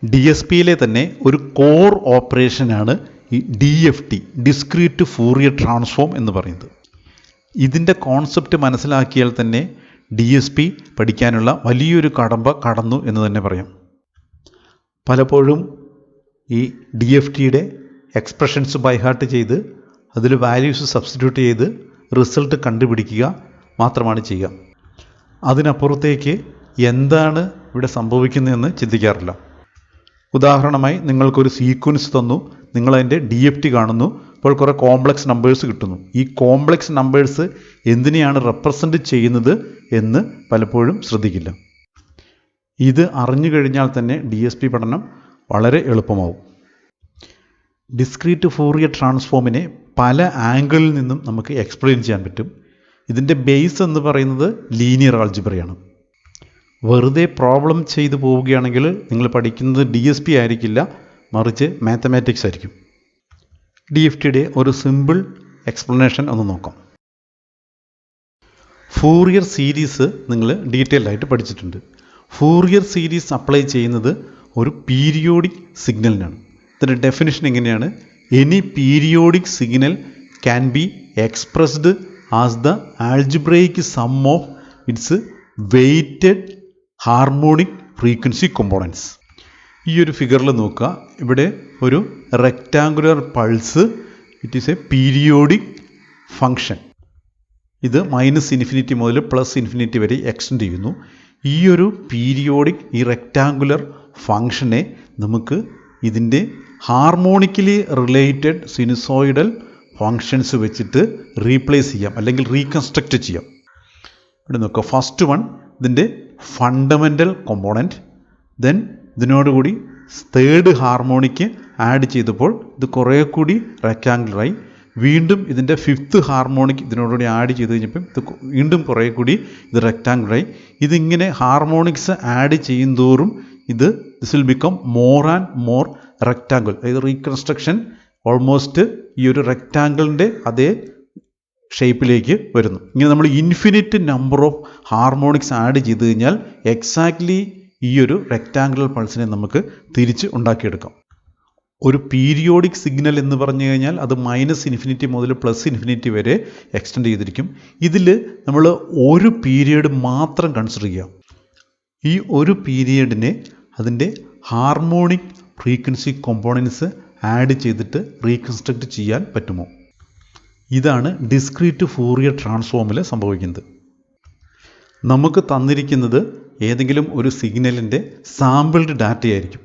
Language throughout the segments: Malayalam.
ഡി എസ് പിയിലെ തന്നെ ഒരു കോർ ഓപ്പറേഷനാണ് ഈ DFT, ഡിസ്ക്രീറ്റ് ഫൂറിയർ ട്രാൻസ്ഫോം എന്ന് പറയുന്നത്. ഇതിൻ്റെ കോൺസെപ്റ്റ് മനസ്സിലാക്കിയാൽ തന്നെ DSP പഠിക്കാനുള്ള വലിയൊരു കടമ്പ കടന്നു എന്ന് തന്നെ പറയാം. പലപ്പോഴും ഈ DFTയുടെ എക്സ്പ്രഷൻസ് ബൈ ഹാർട്ട് ചെയ്ത് അതിൽ വാല്യൂസ് സബ്സ്റ്റിറ്റ്യൂട്ട് ചെയ്ത് റിസൾട്ട് കണ്ടുപിടിക്കുക മാത്രമാണ് ചെയ്യുക. അതിനപ്പുറത്തേക്ക് എന്താണ് ഇവിടെ സംഭവിക്കുന്നതെന്ന് ചിന്തിക്കാറില്ല. ഉദാഹരണമായി നിങ്ങൾക്കൊരു സീക്വൻസ് തന്നു, നിങ്ങളതിൻ്റെ DFT കാണുന്നു, അപ്പോൾ കുറേ കോംപ്ലക്സ് നമ്പേഴ്സ് കിട്ടുന്നു. ഈ കോംപ്ലക്സ് നമ്പേഴ്സ് എന്തിനെയാണ് റെപ്രസെൻ്റ് ചെയ്യുന്നത് എന്ന് പലപ്പോഴും ശ്രദ്ധിക്കില്ല. ഇത് അറിഞ്ഞു കഴിഞ്ഞാൽ തന്നെ DSP പഠനം വളരെ എളുപ്പമാവും. ഡിസ്ക്രീറ്റ് ഫൂറിയർ ട്രാൻസ്ഫോമിനെ പല ആംഗിളിൽ നിന്നും നമുക്ക് എക്സ്പ്ലെയിൻ ചെയ്യാൻ പറ്റും. ഇതിൻ്റെ ബേസ് എന്ന് പറയുന്നത് ലീനിയർ ആൾജിബ്രയാണ്. വെറുതെ പ്രോബ്ലം ചെയ്തു പോവുകയാണെങ്കിൽ നിങ്ങൾ പഠിക്കുന്നത് DSP ആയിരിക്കില്ല, മറിച്ച് മാത്തമാറ്റിക്സ് ആയിരിക്കും. DFTയുടെ ഒരു സിമ്പിൾ എക്സ്പ്ലനേഷൻ ഒന്ന് നോക്കാം. ഫൂറിയർ സീരീസ് നിങ്ങൾ ഡീറ്റെയിൽ ആയിട്ട് പഠിച്ചിട്ടുണ്ട്. ഫൂറിയർ സീരീസ് അപ്ലൈ ചെയ്യുന്നത് ഒരു പീരിയോഡിക് സിഗ്നലിനാണ്. ഇതിൻ്റെ ഡെഫിനിഷൻ എങ്ങനെയാണ്? Any periodic signal can be expressed as the algebraic sum of its weighted harmonic frequency components. ഈ ഒരു ഫിഗറിൽ നോക്കുക, ഇവിടെ ഒരു rectangular pulse, it is a periodic function. ഇത് -∞ മുതൽ +∞ വരെ എക്സ്റ്റെൻഡ് ചെയ്യുന്നു. ഈ ഒരു പീരിയോഡിക് ഈ റെക്റ്റാങ്കുലർ ഫങ്ഷനെ നമുക്ക് ഇതിൻ്റെ ഹാർമോണിക്കലി റിലേറ്റഡ് സിനുസോയിഡൽ ഫങ്ഷൻസ് വെച്ചിട്ട് റീപ്ലേസ് ചെയ്യാം, അല്ലെങ്കിൽ റീകൺസ്ട്രക്റ്റ് ചെയ്യാം. ഇവിടെ നോക്കുക, ഫസ്റ്റ് വൺ ഇതിൻ്റെ ഫണ്ടമെൻ്റൽ കോമ്പോണൻറ്റ്, ദെൻ ഇതിനോടുകൂടി തേർഡ് ഹാർമോണിക്ക് ആഡ് ചെയ്തപ്പോൾ ഇത് കുറേ കൂടി റെക്റ്റാങ്കുലറായി. വീണ്ടും ഇതിൻ്റെ ഫിഫ്ത്ത് ഹാർമോണിക് ഇതിനോടുകൂടി ആഡ് ചെയ്ത് കഴിഞ്ഞപ്പോൾ ഇത് വീണ്ടും കുറേ കൂടി ഇത് റെക്റ്റാങ്കുലറായി. ഇതിങ്ങനെ ഹാർമോണിക്സ് ആഡ് ചെയ്യുന്തോറും this will become more and more rectangle. അതായത് റീകൺസ്ട്രക്ഷൻ ഓൾമോസ്റ്റ് ഈ ഒരു റെക്റ്റാങ്കിളിൻ്റെ അതേ ഷേപ്പിലേക്ക് വരുന്നു. ഇങ്ങനെ നമ്മൾ infinite number of harmonics add ചെയ്ത് കഴിഞ്ഞാൽ എക്സാക്ട്ലി ഈ ഒരു റെക്റ്റാങ്കുലർ പൾസിനെ നമുക്ക് തിരിച്ച് ഉണ്ടാക്കിയെടുക്കാം. ഒരു പീരിയോഡിക് സിഗ്നൽ എന്ന് പറഞ്ഞു കഴിഞ്ഞാൽ അത് -∞ മുതൽ +∞ വരെ എക്സ്റ്റെൻഡ് ചെയ്തിരിക്കും. ഇതിൽ നമ്മൾ ഒരു പീരിയഡ് മാത്രം കൺസിഡർ ചെയ്യാം. ഈ ഒരു പീരിയഡിനെ അതിൻ്റെ ഹാർമോണിക് ഫ്രീക്വൻസി കോമ്പോണൻസ് ആഡ് ചെയ്തിട്ട് റീകൺസ്ട്രക്റ്റ് ചെയ്യാൻ പറ്റുമോ? ഇതാണ് ഡിസ്ക്രീറ്റ് ഫൂറിയർ ട്രാൻസ്ഫോമിൽ സംഭവിക്കുന്നത്. നമുക്ക് തന്നിരിക്കുന്നത് ഏതെങ്കിലും ഒരു സിഗ്നലിൻ്റെ സാമ്പിൾഡ് ഡാറ്റയായിരിക്കും.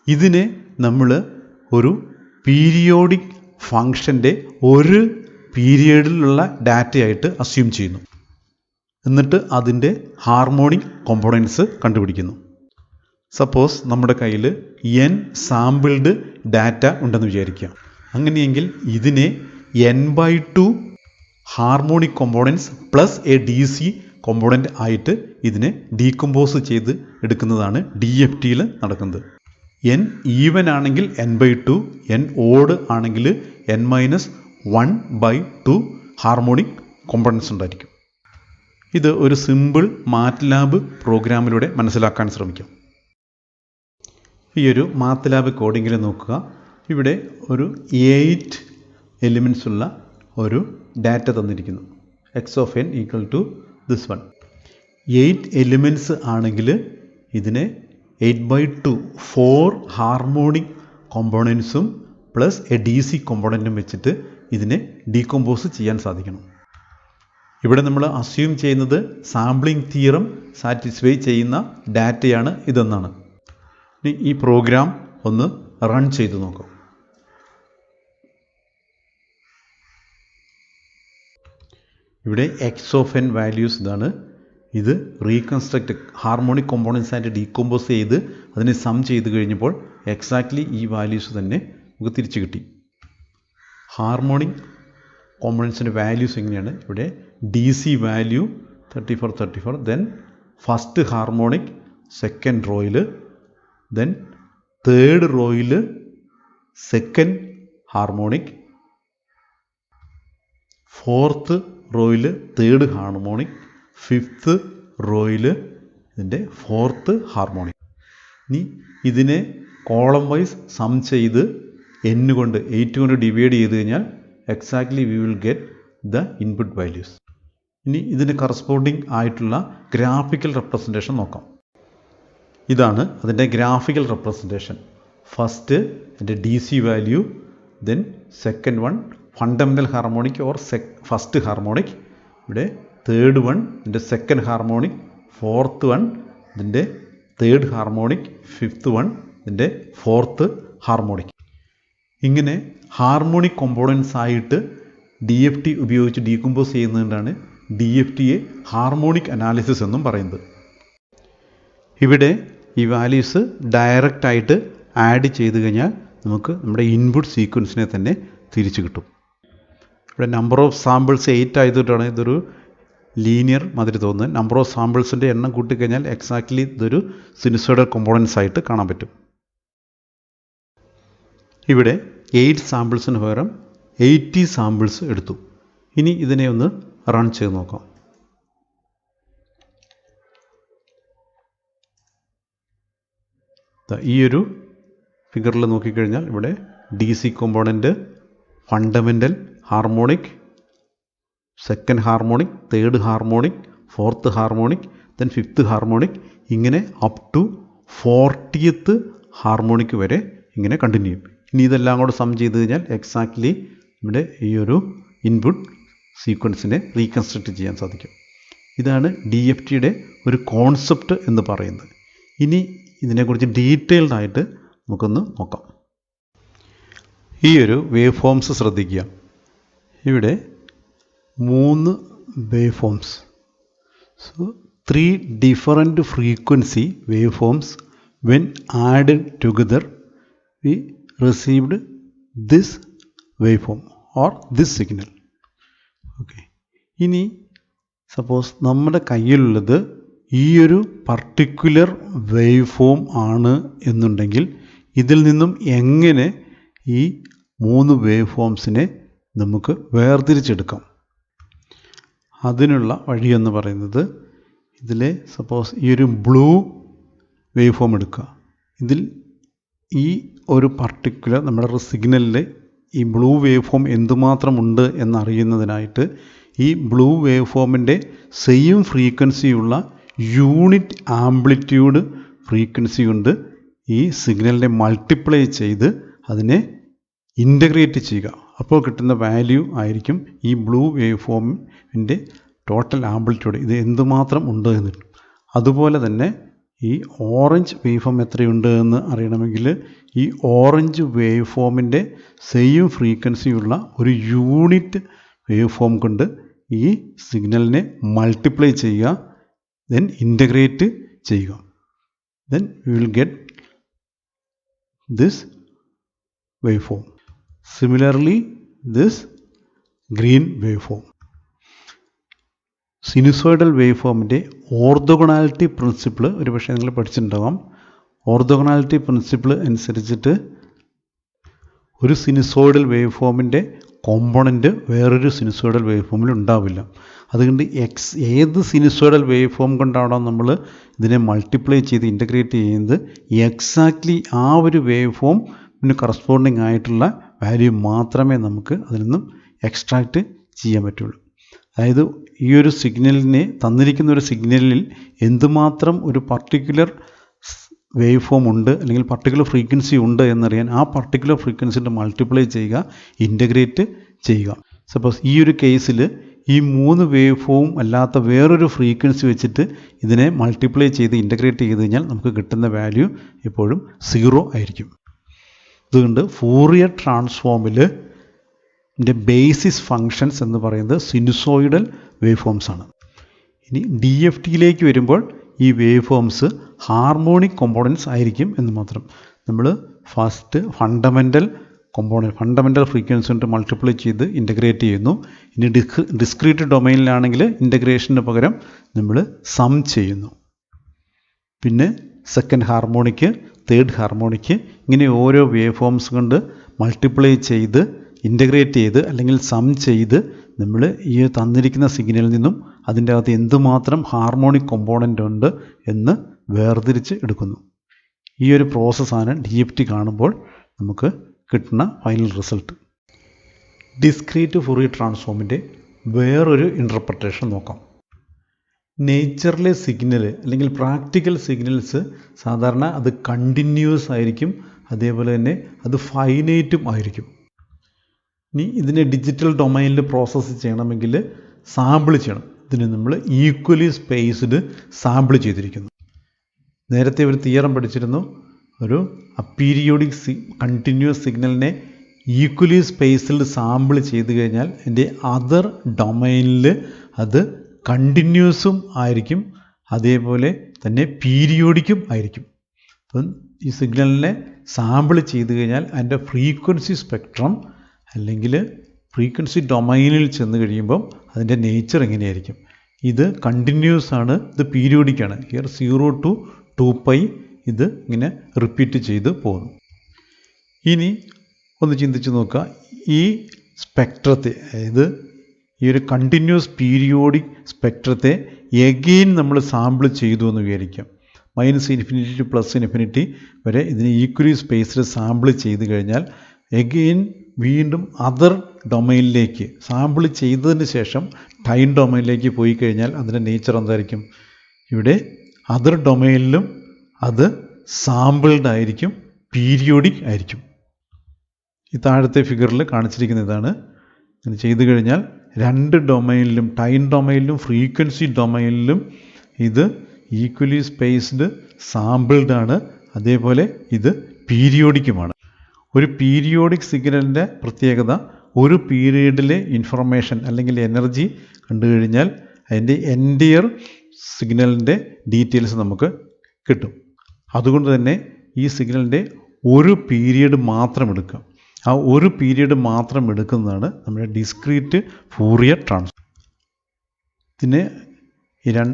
ഇതിനെ നമ്മൾ ഒരു പീരിയോഡിക് ഫങ്ഷൻ്റെ ഒരു പീരിയഡിലുള്ള ഡാറ്റയായിട്ട് അസ്യൂം ചെയ്യുന്നു. എന്നിട്ട് അതിൻ്റെ ഹാർമോണിക് കോമ്പോണൻസ് കണ്ടുപിടിക്കുന്നു. സപ്പോസ് നമ്മുടെ കയ്യിൽ n സാമ്പിൾഡ് ഡാറ്റ ഉണ്ടെന്ന് വിചാരിക്കുക. അങ്ങനെയെങ്കിൽ ഇതിനെ n/2 harmonic components plus A DC component ആയിട്ട് ഇതിനെ ഡീകമ്പോസ് ചെയ്ത് എടുക്കുന്നതാണ് DFTയിൽ നടക്കുന്നത്. n ഈവൻ ആണെങ്കിൽ n/2, n ഓഡ് ആണെങ്കിൽ n-1/2 ഹാർമോണിക് കോമ്പോണൻസ് ഉണ്ടായിരിക്കും. ഇത് ഒരു സിമ്പിൾ MATLAB പ്രോഗ്രാമിലൂടെ മനസ്സിലാക്കാൻ ശ്രമിക്കാം. ഈ ഒരു MATLAB കോഡിങ്ങിൽ നോക്കുക, ഇവിടെ ഒരു 8 എലിമെൻസ് ഉള്ള ഒരു ഡാറ്റ തന്നിരിക്കുന്നു. x(n) = this one. 8 എലിമെൻറ്റ്സ് ആണെങ്കിൽ ഇതിനെ 8/2 4 ഹാർമോണിക് കോമ്പോണൻസും പ്ലസ് എ DC കോമ്പോണൻറ്റും വെച്ചിട്ട് ഇതിനെ ഡീകമ്പോസ് ചെയ്യാൻ സാധിക്കണം. ഇവിടെ നമ്മൾ അസ്യൂം ചെയ്യുന്നത് സാമ്പിളിംഗ് തിയറം സാറ്റിസ്ഫൈ ചെയ്യുന്ന ഡാറ്റയാണ് ഇതെന്നാണ്. ഈ പ്രോഗ്രാം ഒന്ന് റൺ ചെയ്ത് നോക്കാം. ഇവിടെ x(n) വാല്യൂസ് ഇതാണ്. ഇത് റീകൺസ്ട്രക്റ്റ് ഹാർമോണിക് കോമ്പോണൻസ് ആയിട്ട് ഡീകമ്പോസ് ചെയ്ത് അതിനെ സം ചെയ്ത് കഴിഞ്ഞപ്പോൾ എക്സാക്ട്ലി ഈ വാല്യൂസ് തന്നെ നമുക്ക് തിരിച്ചു കിട്ടി. ഹാർമോണിക് കോമ്പോണൻസിൻ്റെ വാല്യൂസ് എങ്ങനെയാണ്? ഇവിടെ DC value 34, then first harmonic second റോയിൽ, ദെൻ തേർഡ് റോയിൽ സെക്കൻഡ് ഹാർമോണിക്, ഫോർത്ത് റോയിൽ തേർഡ് ഹാർമോണിക്, ഫിഫ്ത്ത് റോയിൽ ഇതിൻ്റെ ഫോർത്ത് ഹാർമോണിക്. ഇനി ഇതിനെ കോളം വൈസ് സം ചെയ്ത് n കൊണ്ട് 8 കൊണ്ട് ഡിവൈഡ് ചെയ്ത് കഴിഞ്ഞാൽ exactly we will get the input values. ഇനി ഇതിന് കറസ്പോണ്ടിങ് ആയിട്ടുള്ള ഗ്രാഫിക്കൽ റെപ്രസെൻറ്റേഷൻ നോക്കാം. ഇതാണ് അതിൻ്റെ ഗ്രാഫിക്കൽ റെപ്രസെൻറ്റേഷൻ. ഫസ്റ്റ് അതിൻ്റെ D C value, then second one fundamental harmonic or first harmonic, ഇവിടെ തേർഡ് വൺ ഇതിൻ്റെ സെക്കൻഡ് ഹാർമോണിക്, ഫോർത്ത് വൺ ഇതിൻ്റെ തേർഡ് ഹാർമോണിക്, ഫിഫ്ത്ത് വൺ ഇതിൻ്റെ ഫോർത്ത് ഹാർമോണിക്. ഇങ്ങനെ ഹാർമോണിക് കോമ്പോണൻസ് ആയിട്ട് DFT ഉപയോഗിച്ച് ഡീകമ്പോസ് ചെയ്യുന്നതുകൊണ്ടാണ് DFTയെ ഹാർമോണിക് അനാലിസിസ് എന്നും പറയുന്നത്. ഇവിടെ ഈ വാല്യൂസ് ഡയറക്റ്റായിട്ട് ആഡ് ചെയ്ത് കഴിഞ്ഞാൽ നമുക്ക് നമ്മുടെ ഇൻപുട്ട് സീക്വൻസിനെ തന്നെ തിരിച്ചു കിട്ടും. ഇവിടെ നമ്പർ ഓഫ് സാമ്പിൾസ് 8 ആയതുകൊണ്ടാണ് ഇതൊരു ലീനിയർ മാതിരി തോന്നുന്നത്. നമ്പർ ഓഫ് സാമ്പിൾസിൻ്റെ എണ്ണം കൂട്ടിക്കഴിഞ്ഞാൽ എക്സാക്ട്ലി ഇതൊരു സിനുസോയ്ഡൽ കോമ്പോണൻസ് ആയിട്ട് കാണാൻ പറ്റും. ഇവിടെ 8 സാമ്പിൾസിന് പകരം 80 സാമ്പിൾസ് എടുത്തു. ഇനി ഇതിനെ ഒന്ന് റൺ ചെയ്ത് നോക്കാം. ഈ ഒരു ഫിഗറിൽ നോക്കിക്കഴിഞ്ഞാൽ ഇവിടെ DC component, fundamental harmonic, second harmonic, third harmonic, fourth harmonic, then fifth harmonic, ഇങ്ങനെ അപ് ടു 40th ഹാർമോണിക് വരെ ഇങ്ങനെ കണ്ടിന്യൂ ചെയ്യും. ഇനി ഇതെല്ലാം കൂടെ സം ചെയ്ത് കഴിഞ്ഞാൽ എക്സാക്ട്ലി ഇവിടെ ഈ ഒരു ഇൻപുട്ട് സീക്വൻസിനെ റീകൺസ്ട്രക്റ്റ് ചെയ്യാൻ സാധിക്കും. ഇതാണ് DFTയുടെ ഒരു കോൺസെപ്റ്റ് എന്ന് പറയുന്നത്. ഇനി ഇതിനെക്കുറിച്ച് ഡീറ്റെയിൽഡ് ആയിട്ട് നമുക്കൊന്ന് നോക്കാം. ഈ ഒരു വേവ് ഫോംസ് ശ്രദ്ധിക്കുക. ഇവിടെ 3 wave forms, so 3 different frequency wave forms when added together we received this waveform or this signal. Okay. ഇനി സപ്പോസ് നമ്മുടെ കയ്യിലുള്ളത് ഈ ഒരു പർട്ടിക്കുലർ വേവ് ഫോം ആണ് എന്നുണ്ടെങ്കിൽ ഇതിൽ നിന്നും എങ്ങനെ ഈ 3 വേവ് ഫോംസിനെ നമുക്ക് വേർതിരിച്ചെടുക്കാം? അതിനുള്ള വഴിയെന്ന് പറയുന്നത്, ഇതിലെ സപ്പോസ് ഈ ഒരു ബ്ലൂ വേവ് ഫോം എടുക്കുക. ഇതിൽ ഈ ഒരു പർട്ടിക്കുലർ നമ്മുടെ സിഗ്നലിൽ ഈ ബ്ലൂ വേവ് ഫോം എന്തുമാത്രം ഉണ്ട് എന്നറിയുന്നതിനായിട്ട് ഈ ബ്ലൂ വേവ് ഫോമിൻ്റെ സെയിം ഫ്രീക്വൻസിയുള്ള യൂണിറ്റ് ആംപ്ലിറ്റ്യൂഡ് ഫ്രീക്വൻസി കൊണ്ട് ഈ സിഗ്നലിനെ മൾട്ടിപ്ലൈ ചെയ്ത് അതിനെ ഇൻ്റഗ്രേറ്റ് ചെയ്യുക. അപ്പോൾ കിട്ടുന്ന വാല്യൂ ആയിരിക്കും ഈ ബ്ലൂ വേവ് ഫോമിൻ്റെ ടോട്ടൽ ആംപ്ലിറ്റ്യൂഡ്, ഇത് എന്തുമാത്രം ഉണ്ട് എന്ന്. അതുപോലെ തന്നെ ഈ ഓറഞ്ച് വേവ് ഫോം എത്രയുണ്ട് എന്ന് അറിയണമെങ്കിൽ ഈ ഓറഞ്ച് വേവ് ഫോമിൻ്റെ സെയിം ഫ്രീക്വൻസിയുള്ള ഒരു യൂണിറ്റ് വേവ് ഫോം കൊണ്ട് ഈ സിഗ്നലിനെ മൾട്ടിപ്ലൈ ചെയ്യുക, ദെൻ ഇൻ്റഗ്രേറ്റ് ചെയ്യുക. Then you will get this wave form. Similarly this green wave form. Sinusoidal wave ഫോമിൻ്റെ ഓർത്തോഗണാലിറ്റി പ്രിൻസിപ്പിൾ ഒരു പക്ഷേ നിങ്ങൾ പഠിച്ചിട്ടുണ്ടാകാം. ഓർത്തോഗണാലിറ്റി പ്രിൻസിപ്പിൾ അനുസരിച്ചിട്ട് ഒരു സിനുസോയ്ഡൽ വേവ് ഫോമിൻ്റെ കോമ്പോണൻറ്റ് വേറൊരു സിനുസോയ്ഡൽ വേവ് ഫോമിൽ ഉണ്ടാവില്ല. അതുകൊണ്ട് ഏത് സിനുസോയ്ഡൽ വേവ് ഫോം കൊണ്ടാണോ നമ്മൾ ഇതിനെ മൾട്ടിപ്ലൈ ചെയ്ത് ഇൻ്റഗ്രേറ്റ് ചെയ്യുന്നത്, എക്സാക്ട്ലി ആ ഒരു വേവ് ഫോമിന് കറസ്പോണ്ടിങ് ആയിട്ടുള്ള വാല്യൂ മാത്രമേ നമുക്ക് അതിൽ നിന്നും എക്സ്ട്രാക്റ്റ് ചെയ്യാൻ പറ്റുള്ളൂ. അതായത് ഈ ഒരു സിഗ്നലിനെ തന്നിരിക്കുന്ന ഒരു സിഗ്നലിൽ എന്തുമാത്രം ഒരു പർട്ടിക്കുലർ വേവ് ഫോം ഉണ്ട് അല്ലെങ്കിൽ പർട്ടിക്കുലർ ഫ്രീക്വൻസി ഉണ്ട് എന്നറിയാൻ ആ പർട്ടിക്കുലർ ഫ്രീക്വൻസിൻ്റെ മൾട്ടിപ്ലൈ ചെയ്യുക, ഇൻ്റഗ്രേറ്റ് ചെയ്യുക. സപ്പോസ് ഈ ഒരു കേസിൽ ഈ 3 വേവ് ഫോം അല്ലാത്ത വേറൊരു ഫ്രീക്വൻസി വെച്ചിട്ട് ഇതിനെ മൾട്ടിപ്ലൈ ചെയ്ത് ഇൻ്റഗ്രേറ്റ് ചെയ്ത് കഴിഞ്ഞാൽ നമുക്ക് കിട്ടുന്ന വാല്യൂ എപ്പോഴും 0 ആയിരിക്കും. അതുകൊണ്ട് ഫൂറിയർ ട്രാൻസ്ഫോമിൽ ബേസിസ് ഫങ്ഷൻസ് എന്ന് പറയുന്നത് സിനുസോയിഡൽ വേവ് ഫോംസ് ആണ്. ഇനി DFTയിലേക്ക് വരുമ്പോൾ ഈ വേവ് ഫോംസ് ഹാർമോണിക് കോമ്പോണൻസ് ആയിരിക്കും എന്ന് മാത്രം. നമ്മൾ ഫസ്റ്റ് ഫണ്ടമെൻ്റൽ ഫ്രീക്വൻസി കൊണ്ട് മൾട്ടിപ്ലൈ ചെയ്ത് ഇൻ്റഗ്രേറ്റ് ചെയ്യുന്നു. ഇനി ഡിസ്ക്രീറ്റ് ഡൊമൈനിലാണെങ്കിൽ ഇൻ്റഗ്രേഷന് പകരം നമ്മൾ സം ചെയ്യുന്നു. പിന്നെ സെക്കൻഡ് ഹാർമോണിക്ക്, തേർഡ് ഹാർമോണിക്ക്, ഇങ്ങനെ ഓരോ വേവ് ഫോംസ് കൊണ്ട് മൾട്ടിപ്ലൈ ചെയ്ത് ഇൻ്റഗ്രേറ്റ് ചെയ്ത് അല്ലെങ്കിൽ സം ചെയ്ത് നമ്മൾ ഈ തന്നിരിക്കുന്ന സിഗ്നലിൽ നിന്നും അതിൻ്റെ അകത്ത് എന്തുമാത്രം ഹാർമോണിക് കോമ്പോണൻ്റ് ഉണ്ട് എന്ന് വേർതിരിച്ച് എടുക്കുന്നു. ഈ ഒരു പ്രോസസ്സാണ് DFT കാണുമ്പോൾ നമുക്ക് കിട്ടുന്ന ഫൈനൽ റിസൾട്ട്. ഡിസ്ക്രീറ്റ് ഫൊറിയർ ട്രാൻസ്ഫോമിൻ്റെ വേറൊരു ഇൻ്റർപ്രിട്ടേഷൻ നോക്കാം. നേച്ചറിലെ സിഗ്നൽ അല്ലെങ്കിൽ പ്രാക്ടിക്കൽ സിഗ്നൽസ് സാധാരണ അത് കണ്ടിന്യൂസ് ആയിരിക്കും, അതേപോലെ തന്നെ അത് ഫൈനൈറ്റും ആയിരിക്കും. ഇനി ഇതിനെ ഡിജിറ്റൽ ഡൊമൈനിൽ പ്രോസസ്സ് ചെയ്യണമെങ്കിൽ സാമ്പിൾ ചെയ്യണം. ഇതിന് നമ്മൾ ഈക്വലി സ്പേസ്ഡ് സാമ്പിൾ ചെയ്തിരിക്കുന്നു. നേരത്തെ ഒരു തിയറം പഠിച്ചിരുന്നു, ഒരു അപ്പീരിയോഡിക് കണ്ടിന്യൂസ് സിഗ്നലിനെ ഈക്വലി സ്പേസിൽ സാമ്പിൾ ചെയ്ത് കഴിഞ്ഞാൽ എൻ്റെ അതർ ഡൊമൈനിൽ അത് കണ്ടിന്യൂസും ആയിരിക്കും, അതേപോലെ തന്നെ പീരിയോഡിക്കും ആയിരിക്കും. അപ്പം ഈ സിഗ്നലിനെ സാമ്പിൾ ചെയ്ത് കഴിഞ്ഞാൽ അതിൻ്റെ ഫ്രീക്വൻസി സ്പെക്ട്രം അല്ലെങ്കിൽ ഫ്രീക്വൻസി ഡൊമൈനിൽ ചെന്ന് കഴിയുമ്പം അതിൻ്റെ നേച്ചർ എങ്ങനെയായിരിക്കും. ഇത് കണ്ടിന്യൂസ് ആണ്, ഇത് പീരിയോഡിക്കാണ്. ഹിയർ 0 to 2π ഇത് ഇങ്ങനെ റിപ്പീറ്റ് ചെയ്ത് പോകുന്നു. ഇനി ഒന്ന് ചിന്തിച്ച് നോക്കുക, ഈ സ്പെക്ട്രത്തെ, അതായത് ഈ ഒരു കണ്ടിന്യൂസ് പീരിയോഡിക് സ്പെക്ട്രത്തെ എഗെയിൻ നമ്മൾ സാമ്പിൾ ചെയ്തു എന്ന് വിചാരിക്കാം. -∞ to +∞ വരെ ഇതിന് ഈക്വലി സ്പേസിൽ സാമ്പിൾ ചെയ്ത് കഴിഞ്ഞാൽ എഗെയിൻ വീണ്ടും അതർ ഡൊമൈനിലേക്ക് സാമ്പിൾ ചെയ്തതിന് ശേഷം ടൈം ഡൊമൈനിലേക്ക് പോയി കഴിഞ്ഞാൽ അതിൻ്റെ നേച്ചർ എന്തായിരിക്കും? ഇവിടെ അതർ ഡൊമൈനിലും അത് സാമ്പിൾഡ് ആയിരിക്കും, പീരിയോഡിക് ആയിരിക്കും. ഈ താഴത്തെ ഫിഗറിൽ കാണിച്ചിരിക്കുന്ന ഇതാണ്. ഇത് ചെയ്തു കഴിഞ്ഞാൽ രണ്ട് ഡൊമൈനിലും, ടൈം ഡൊമൈനിലും ഫ്രീക്വൻസി ഡൊമൈനിലും ഇത് ഈക്വലി സ്പേസ്ഡ് സാമ്പിൾഡ് ആണ്, അതേപോലെ ഇത് പീരിയോഡിക്കുമാണ്. ഒരു പീരിയോഡിക് സിഗ്നലിൻ്റെ പ്രത്യേകത, ഒരു പീരീഡിലെ ഇൻഫർമേഷൻ അല്ലെങ്കിൽ എനർജി കണ്ടു കഴിഞ്ഞാൽ അതിൻ്റെ എൻറ്റയർ സിഗ്നലിൻ്റെ ഡീറ്റെയിൽസ് നമുക്ക് കിട്ടും. അതുകൊണ്ട് തന്നെ ഈ സിഗ്നലിൻ്റെ ഒരു പീരീഡ് മാത്രം എടുക്കുക. ആ ഒരു പീരീഡ് മാത്രം എടുക്കുന്നതാണ് നമ്മുടെ ഡിസ്ക്രീറ്റ് ഫൂറിയർ ട്രാൻസ്ഫോം. ഇതിന് -∞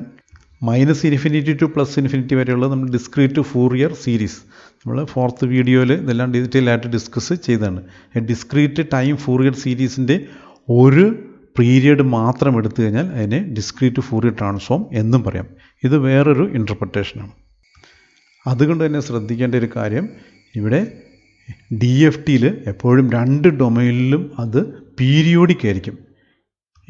to +∞ വരെയുള്ള നമ്മൾ ഡിസ്ക്രീറ്റ് ഫൂറിയർ സീരീസ് നമ്മൾ 4th വീഡിയോയിൽ ഇതെല്ലാം ഡീറ്റെയിൽ ആയിട്ട് ഡിസ്കസ് ചെയ്തതാണ്. ഡിസ്ക്രീറ്റ് ടൈം ഫൂറിയർ സീരീസിൻ്റെ ഒരു പീരിയഡ് മാത്രം എടുത്തു കഴിഞ്ഞാൽ അതിനെ ഡിസ്ക്രീറ്റ് ഫൂറിയർ ട്രാൻസ്ഫോം എന്നും പറയാം. ഇത് വേറൊരു ഇൻ്റർപ്രിട്ടേഷനാണ്. അതുകൊണ്ട് തന്നെ ശ്രദ്ധിക്കേണ്ട ഒരു കാര്യം, ഇവിടെ DFTയിൽ എപ്പോഴും രണ്ട് ഡൊമൈനിലും അത് പീരിയോഡിക് ആയിരിക്കും.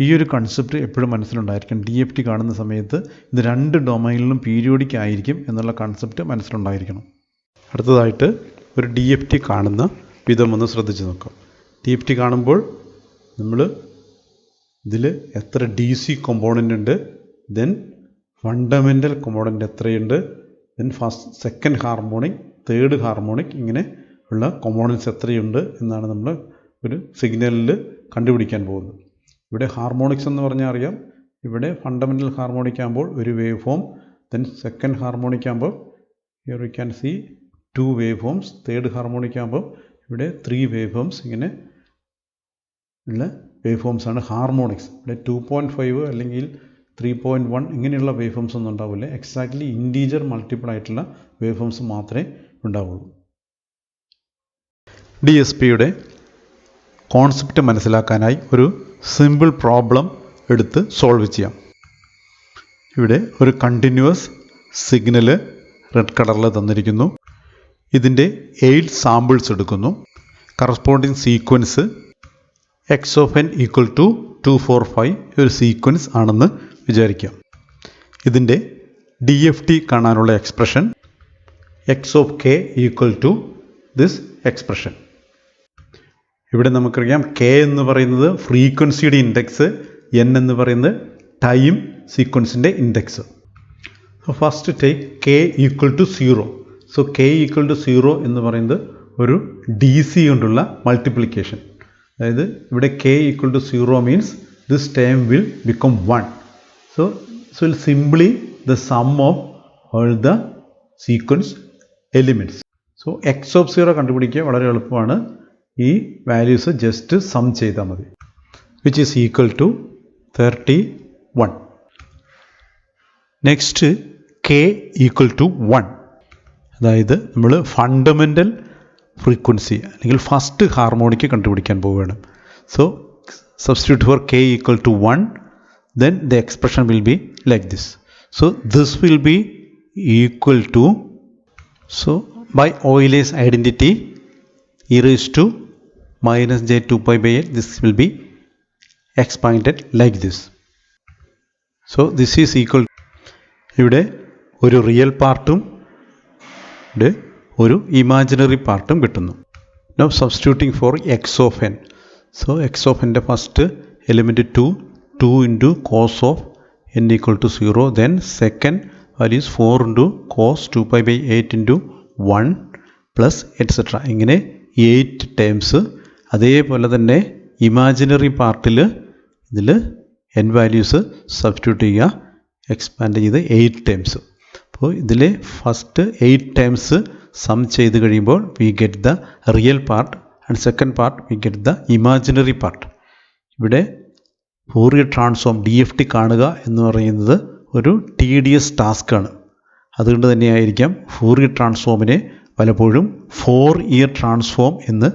ഈ ഒരു കൺസെപ്റ്റ് എപ്പോഴും മനസ്സിലുണ്ടായിരിക്കും. DFT കാണുന്ന സമയത്ത് ഇത് രണ്ട് ഡൊമൈനിലും പീരിയോഡിക് ആയിരിക്കും എന്നുള്ള കൺസെപ്റ്റ് മനസ്സിലുണ്ടായിരിക്കണം. അടുത്തതായിട്ട് ഒരു DFT കാണുന്ന വിധം ഒന്ന് ശ്രദ്ധിച്ച് നോക്കാം. DFT കാണുമ്പോൾ നമ്മൾ ഇതിൽ എത്ര DC കോമ്പോണൻ്റ് ഉണ്ട്, ദെൻ ഫണ്ടമെൻ്റൽ കോമ്പോണൻ്റ് എത്രയുണ്ട്, then second harmonic, third harmonic, ഇങ്ങനെ ഉള്ള കോമ്പോണൻസ് എത്രയുണ്ട് എന്നാണ് നമ്മൾ ഒരു സിഗ്നലിൽ കണ്ടുപിടിക്കാൻ പോകുന്നത്. ഇവിടെ ഹാർമോണിക്സ് എന്ന് പറഞ്ഞാൽ അറിയാം. ഇവിടെ ഫണ്ടമെൻ്റൽ ഹാർമോണിക് ആകുമ്പോൾ ഒരു wave form, then second harmonic ആകുമ്പോൾ here we can see 2 wave forms, third harmonic ആകുമ്പോൾ ഇവിടെ 3 വേവ് ഫോംസ്, ഇങ്ങനെ ഉള്ള വേവ് ഫോംസ് ആണ് ഹാർമോണിക്സ്. ഇവിടെ 2.5 അല്ലെങ്കിൽ 3.1 ഇങ്ങനെയുള്ള വേവ് ഫോംസ് ഒന്നും ഉണ്ടാവില്ല. എക്സാക്ട്ലി ഇൻറ്റീജർ മൾട്ടിപ്പിൾ ആയിട്ടുള്ള വേവ് ഫോംസ് മാത്രമേ ഉണ്ടാവുള്ളൂ. DSPയുടെ കോൺസെപ്റ്റ് മനസ്സിലാക്കാനായി ഒരു സിമ്പിൾ പ്രോബ്ലം എടുത്ത് സോൾവ് ചെയ്യാം. ഇവിടെ ഒരു കണ്ടിന്യൂസ് സിഗ്നൽ റെഡ് കളറിൽ തന്നിരിക്കുന്നു. ഇതിൻ്റെ 8 സാമ്പിൾസ് എടുക്കുന്നു. കറസ്പോണ്ടിങ് സീക്വൻസ് x(n) = 245 ഒരു സീക്വൻസ് ആണെന്ന് വിചാരിക്കാം. ഇതിൻ്റെ DFT കാണാനുള്ള എക്സ്പ്രഷൻ x(k) = ദിസ് എക്സ്പ്രഷൻ. ഇവിടെ നമുക്കറിയാം k എന്ന് പറയുന്നത് ഫ്രീക്വൻസിയുടെ ഇൻഡെക്സ്, n എന്ന് പറയുന്നത് ടൈം സീക്വൻസിൻ്റെ index. First take k = 0. So k = 0 എന്ന് പറയുന്നത് ഒരു DC കൊണ്ടുള്ള മൾട്ടിപ്ലിക്കേഷൻ. അതായത് ഇവിടെ k = 0 means this term will become 1. So simply the sum of all the sequence elements. So x(0) കണ്ടുപിടിക്കുക വളരെ എളുപ്പമാണ്. ഈ വാല്യൂസ് ജസ്റ്റ് സം ചെയ്താൽ മതി. Which is equal to 31. Next k = 1. അതായത് നമ്മൾ ഫണ്ടമെൻ്റൽ ഫ്രീക്വൻസി അല്ലെങ്കിൽ ഫസ്റ്റ് ഹാർമോണിക്ക് കണ്ടുപിടിക്കാൻ പോവുകയാണ്. So substitute for k = 1, then the expression will be like this. So this will be equal to, so by Euler's identity e raised to minus j 2 pi by 8, this will be expanded like this. So this is equal, ഇവിടെ ഒരു റിയൽ പാർട്ടും ഇവിടെ ഒരു ഇമാജിനറി പാർട്ടും കിട്ടുന്നു. Now substituting for x of n. So x of n ന്റെ first element 2 into cos of n equal to 0. Then second value is 4 into cos 2 pi by 8 into 1 plus etc. ഇങ്ങനെ 8 ടേംസ്. അതേപോലെ തന്നെ ഇമാജിനറി പാർട്ടിൽ ഇതിൽ n വാല്യൂസ് സബ്സ്റ്റിറ്റ്യൂട്ട് ചെയ്യുക, എക്സ്പാൻഡ് ചെയ്ത് 8 ടേംസ്. അപ്പോൾ ഇതിൽ ഫസ്റ്റ് 8 ടേംസ് സം ചെയ്ത് കഴിയുമ്പോൾ we get the real part and second part we get the imaginary part. ഇവിടെ ഫൂറിയർ ട്രാൻസ്ഫോം DFT കാണുക എന്ന് പറയുന്നത് ഒരു tedious ടാസ്ക്കാണ്. അതുകൊണ്ട് തന്നെയായിരിക്കാം ഫൂറിയർ ട്രാൻസ്ഫോമിനെ പലപ്പോഴും 4-year ട്രാൻസ്ഫോം എന്ന്